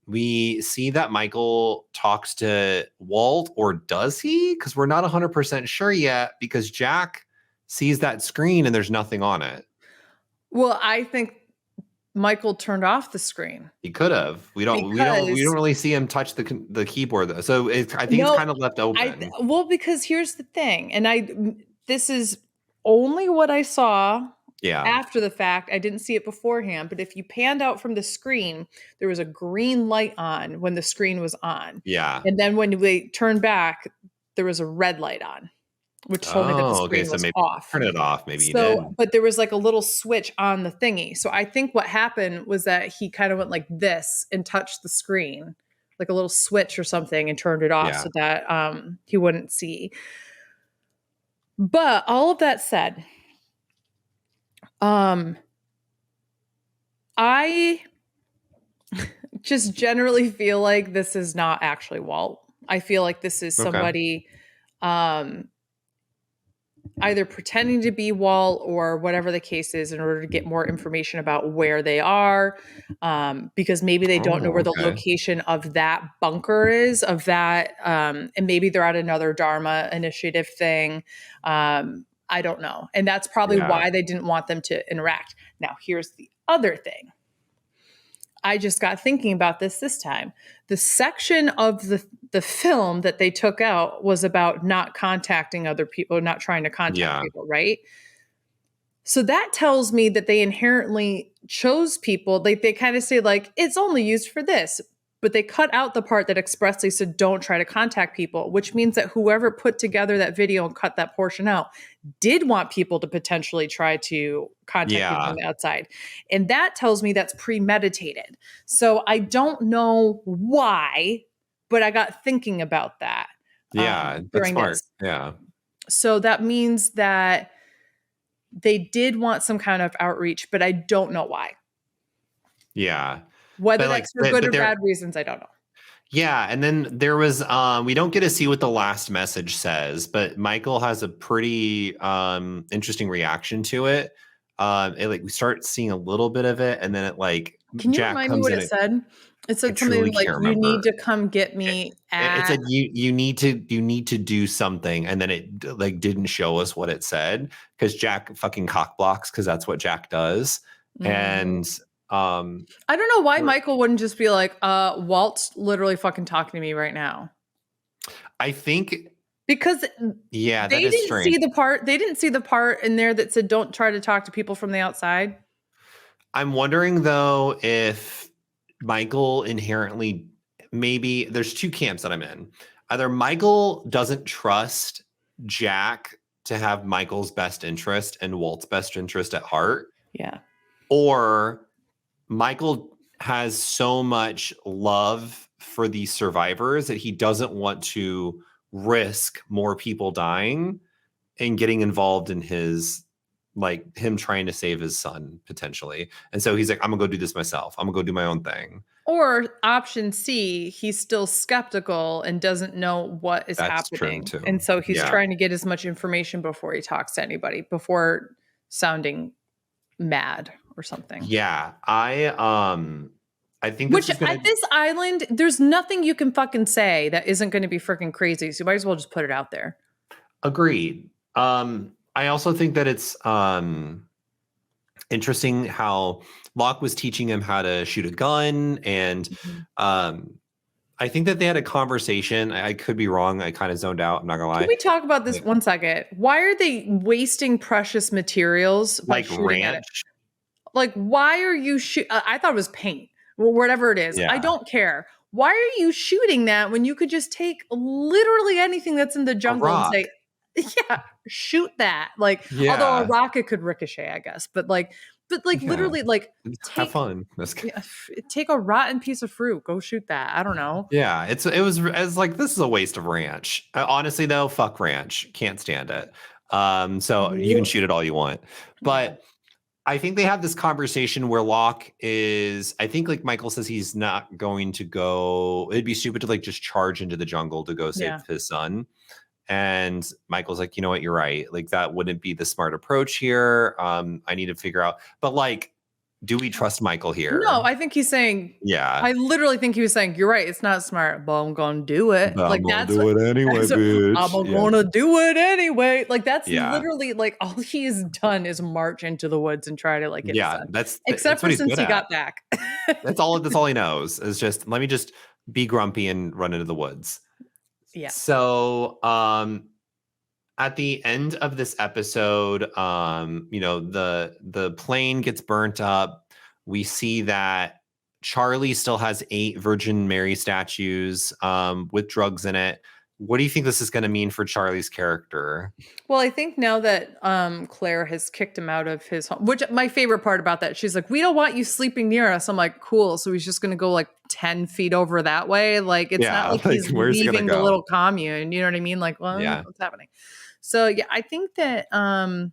We see that Michael talks to Walt, or does he? Because we're not 100% sure yet, because Jack sees that screen and there's nothing on it. Well, I think Michael turned off the screen. He could have. We don't really see him touch the keyboard though. So I think it's kind of left open. Well, because here's the thing, and this is only what I saw after the fact. I didn't see it beforehand, but if you panned out from the screen, there was a green light on when the screen was on. Yeah. And then when we turned back, there was a red light on, which told me that the screen was off. Turn it off. Maybe you did. But there was like a little switch on the thingy. So I think what happened was that he kind of went like this and touched the screen, like a little switch or something, and turned it off so that he wouldn't see. But all of that said, I just generally feel like this is not actually Walt. I feel like this is somebody either pretending to be Walt or whatever the case is in order to get more information about where they are, because maybe they don't know where the location of that bunker is, of that, and maybe they're at another Dharma initiative thing. I don't know. And that's probably why they didn't want them to interact. Now, here's the other thing. I just got thinking about this time. The section of the film that they took out was about not contacting other people, not trying to contact people, right? So that tells me that they inherently chose people. They kind of say like, it's only used for this, but they cut out the part that expressly said, don't try to contact people, which means that whoever put together that video and cut that portion out did want people to potentially try to contact people from the outside. And that tells me that's premeditated. So I don't know why, but I got thinking about that. Yeah, that's smart. Yeah. So that means that they did want some kind of outreach, but I don't know why. Yeah. Whether that's for good or bad reasons, I don't know. Yeah, and then there was we don't get to see what the last message says, but Michael has a pretty interesting reaction to it. We start seeing a little bit of it, and then it like can you remind me what it said? It said something like you need to come get me it said you need to do something, and then it like didn't show us what it said because Jack fucking cock blocks because that's what Jack does. And I don't know why Michael wouldn't just be like, Walt's literally fucking talking to me right now. I think because they didn't see the part. They didn't see the part in there that said, "Don't try to talk to people from the outside." I'm wondering though if Michael inherently, maybe there's two camps that I'm in. Either Michael doesn't trust Jack to have Michael's best interest and Walt's best interest at heart. Yeah. Or Michael has so much love for these survivors that he doesn't want to risk more people dying and getting involved in his, like, him trying to save his son potentially. And so he's like, I'm gonna go do this myself. I'm gonna go do my own thing. Or option C, he's still skeptical and doesn't know what is That's true happening. And too. so he's Yeah. trying to get as much information before he talks to anybody, before sounding mad or something. Yeah. I think this Which is gonna at this island, there's nothing you can fucking say that isn't going to be freaking crazy. So you might as well just put it out there. agreed. I also think that it's interesting how Locke was teaching him how to shoot a gun, and I think that they had a conversation. I could be wrong. I kind of zoned out. I'm not gonna lie. Can we talk about this 1 second? Why are they wasting precious materials by Like shooting at it? ranch. Like, why are you I thought it was paint, whatever it is. I Yeah. don't care. Why are you shooting that when you could just take literally anything that's in the jungle and rock. say, yeah, shoot that. Like, although Yeah. a rocket could ricochet, I guess, but Yeah. literally, like, Have fun. take a rotten piece of fruit, go shoot that. I don't know. Yeah, it was like, this is a waste of ranch. Honestly though, fuck ranch. Can't stand it. So you can shoot it all you want. But I think they have this conversation where Locke is, I think, like Michael says, he's not going to go. It'd be stupid to like just charge into the jungle to go save his son. And Michael's like, you know what, you're right. Like, that wouldn't be the smart approach here. I need to figure out. But like, do we trust Michael here? No, I think he's saying, Yeah. I literally think he was saying, you're right, it's not smart, but I'm gonna do it. But like, I'm gonna that's do it anyway, bitch. I'm gonna do it anyway. Like, that's literally like all he's done is march into the woods and try to like get his son. Except for since he got back. That's all he knows is just, let me just be grumpy and run into the woods. Yeah. So at the end of this episode, the plane gets burnt up. We see that Charlie still has 8 Virgin Mary statues with drugs in it. What do you think this is going to mean for Charlie's character? Well, I think now that Claire has kicked him out of his home, which my favorite part about that, she's like, we don't want you sleeping near us. I'm like, cool. So he's just going to go like 10 feet over that way. Like, it's not like he's leaving the little commune. You know what I mean? Like, well, what's happening? So yeah, I think that I'm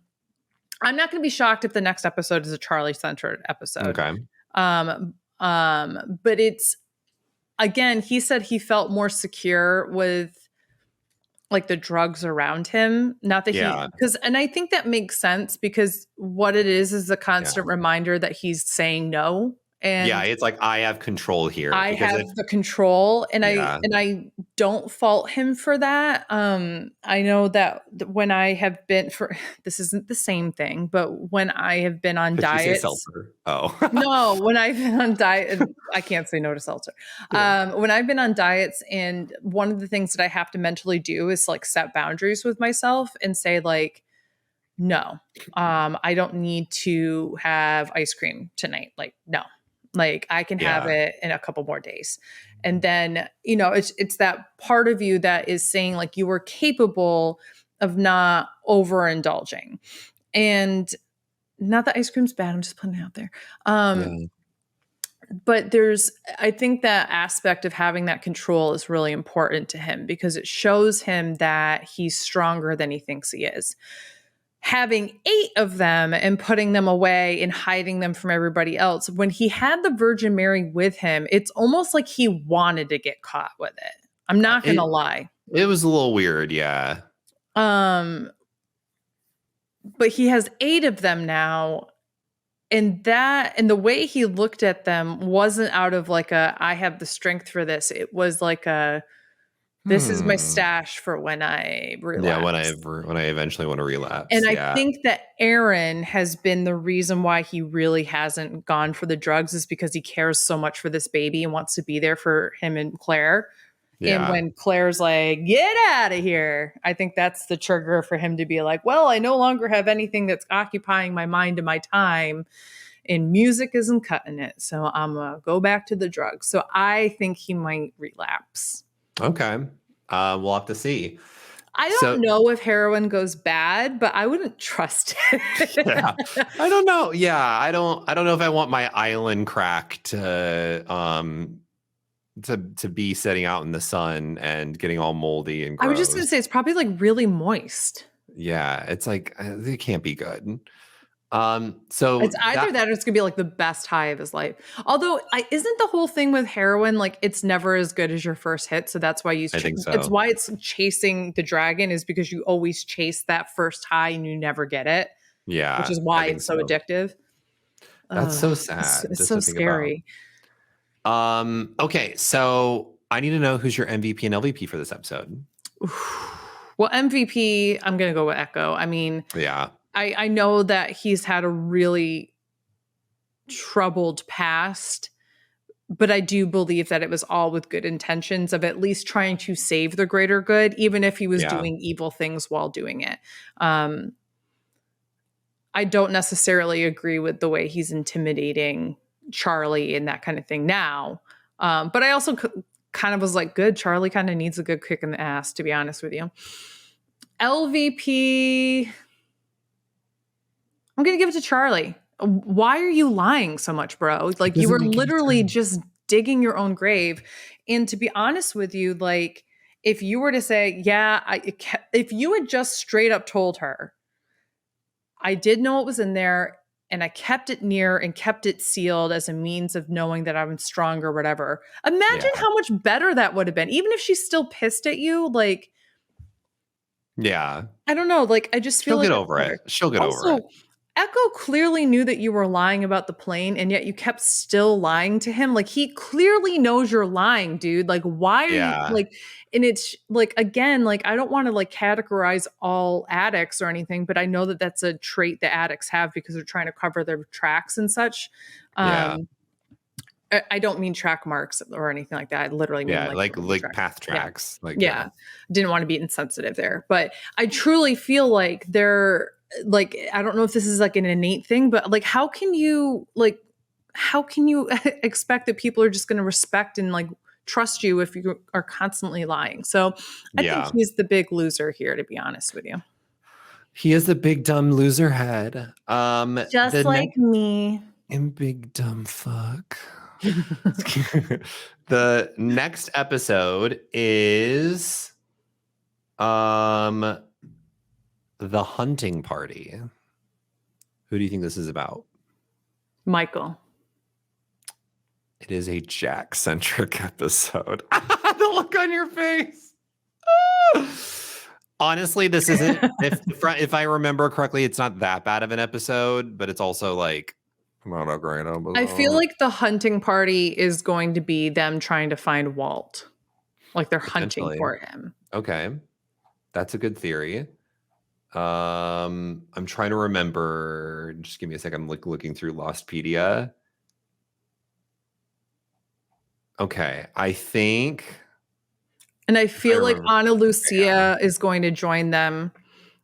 not going to be shocked if the next episode is a Charlie-centered episode. Okay. But it's, again, he said he felt more secure with like the drugs around him. Not that and I think that makes sense because what it is a constant reminder that he's saying no. And it's like, I have control here. I have the control, and I don't fault him for that. I know that when I have been this isn't the same thing, but when I have been on diets, no, when I've been on diet, I can't say no to seltzer. When I've been on diets, and one of the things that I have to mentally do is like set boundaries with myself and say like, no, I don't need to have ice cream tonight. Like, no. Like, I can have it in a couple more days. And then, it's that part of you that is saying like you were capable of not overindulging. And not that ice cream's bad, I'm just putting it out there. But I think that aspect of having that control is really important to him because it shows him that he's stronger than he thinks he is. Having 8 of them and putting them away and hiding them from everybody else. When he had the Virgin Mary with him, it's almost like he wanted to get caught with it. I'm not going to lie. It was a little weird. Yeah. But he has 8 of them now. And the way he looked at them wasn't out of like I have the strength for this. It was like this is my stash for when I relapse. Yeah, when I eventually want to relapse. And I think that Aaron has been the reason why he really hasn't gone for the drugs is because he cares so much for this baby and wants to be there for him and Claire. Yeah. And when Claire's like, get out of here, I think that's the trigger for him to be like, well, I no longer have anything that's occupying my mind and my time. And music isn't cutting it. So I'm going to go back to the drugs. So I think he might relapse. Okay. We'll have to see. I So don't know if heroin goes bad, but I wouldn't trust it. yeah, I don't know. Yeah, I don't know if I want my island crack to be sitting out in the sun and getting all moldy and I was just gonna gross. say it's probably like really moist. Yeah, it's like it can't be good. So It's either that or it's gonna be like the best high of his life. Although, isn't the whole thing with heroin like it's never as good as your first hit? So that's why I think it's so. why it's chasing the dragon is because you always chase that first high and you never get it, which Yeah, is I why think it's so so. addictive. That's Ugh, so it's, sad it's just so to think about. scary. Okay, so I need to know who's your MVP and LVP for this episode. Well, MVP, I'm gonna go with Echo. I mean, Yeah, I know that he's had a really troubled past, but I do believe that it was all with good intentions of at least trying to save the greater good, even if he was yeah, doing evil things while doing it. Um, I don't necessarily agree with the way he's intimidating Charlie and that kind of thing now. But I also kind of was like, good. Charlie kind of needs a good kick in the ass, to be honest with you. LVP, I'm going to give it to Charlie. Why are you lying so much, bro? Like, you doesn't were make any literally sense. just digging your own grave. And to be honest with you, like, if you were to say, yeah, if you had just straight up told her, I did know what was in there and I kept it near and kept it sealed as a means of knowing that I'm strong or whatever. Imagine Yeah, how much better that would have been. Even if she's still pissed at you, like, yeah. I don't know, like, I just feel She'll like get it's over it. better. She'll get over it. Also, Echo clearly knew that you were lying about the plane, and yet you kept still lying to him. Like, he clearly knows you're lying, dude. Like, why are you Yeah, like, and it's like, again, like, I don't want to like categorize all addicts or anything, but I know that that's a trait that addicts have because they're trying to cover their tracks and such. yeah, Um, I don't mean track marks or anything like that. I literally mean yeah. like covering the Like tracks. path Yeah. tracks. Like yeah, Yeah. Didn't want to be insensitive there. But I truly feel like they're like, I don't know if this is like an innate thing, but like, how can you expect that people are just going to respect and like trust you if you are constantly lying? So I think yeah. he's the big loser here, to be honest with you. He is the big dumb loser head. Just The like next me. and big dumb fuck. The next episode is um the hunting party. Who do you think this is about? Michael. It is a Jack centric episode. The look on your face. Honestly, this isn't. If I remember correctly, it's not that bad of an episode, but it's also like not a great episode. I feel like the hunting party is going to be them trying to find Walt. Like they're hunting Potentially. for him. Okay, that's a good theory. I'm trying to remember. Just give me a second. I'm looking through Lostpedia. Okay, I think. And I feel like remember. Ana Lucia is going to join them.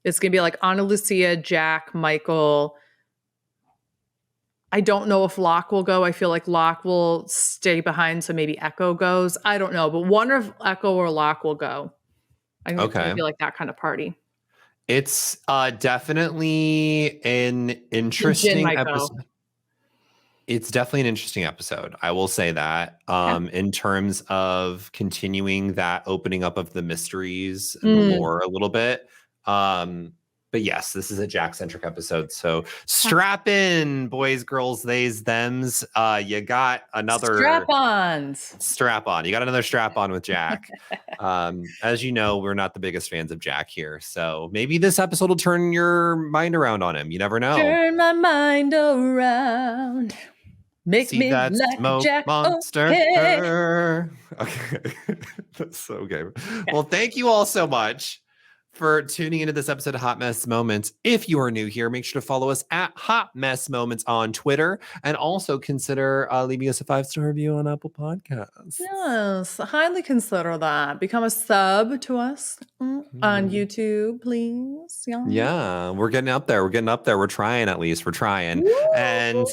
It's going to be like Ana Lucia, Jack, Michael. I don't know if Locke will go. I feel like Locke will stay behind, so maybe Echo goes. I don't know, but one of Echo or Locke will go. I think it's going to be like that kind of party. It's definitely an Jin interesting might go. episode. It's definitely an interesting episode. I will say that. Yeah. In terms of continuing that opening up of the mysteries and the lore a little bit. But yes, this is a Jack-centric episode. So strap in, boys, girls, theys, thems. You got another strap-ons. Strap on. You got another strap on with Jack. As you know, we're not the biggest fans of Jack here. So maybe this episode will turn your mind around on him. You never know. Turn my mind around. Make See me that like smoke Jack. monster. Okay. That's so good. Well, thank you all so much for tuning into this episode of Hot Mess Moments. If you are new here, make sure to follow us at Hot Mess Moments on Twitter, and also consider leaving us a 5-star review on Apple Podcasts. Yes, highly consider that. Become a sub to us on YouTube, please. Yeah, we're getting up there. We're trying, at least. We're trying. Woo! And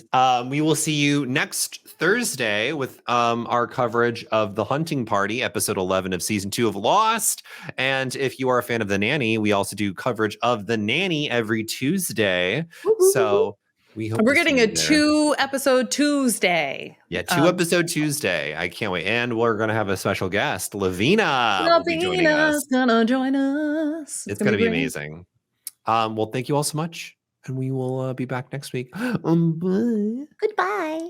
we will see you next Thursday with our coverage of The Hunting Party, episode 11 of season 2 of Lost. And if you are a fan of the Nanny. We also do coverage of The Nanny every Tuesday. Woo-hoo-hoo-hoo. So we hope We're to see getting you a there. 2-episode Tuesday. Yeah, 2-episode Tuesday. I can't wait. And we're going to have a special guest. Lavina will be joining us. Gonna join us. It's going to be great. amazing. Well, thank you all so much. And we will be back next week. Bye. Goodbye.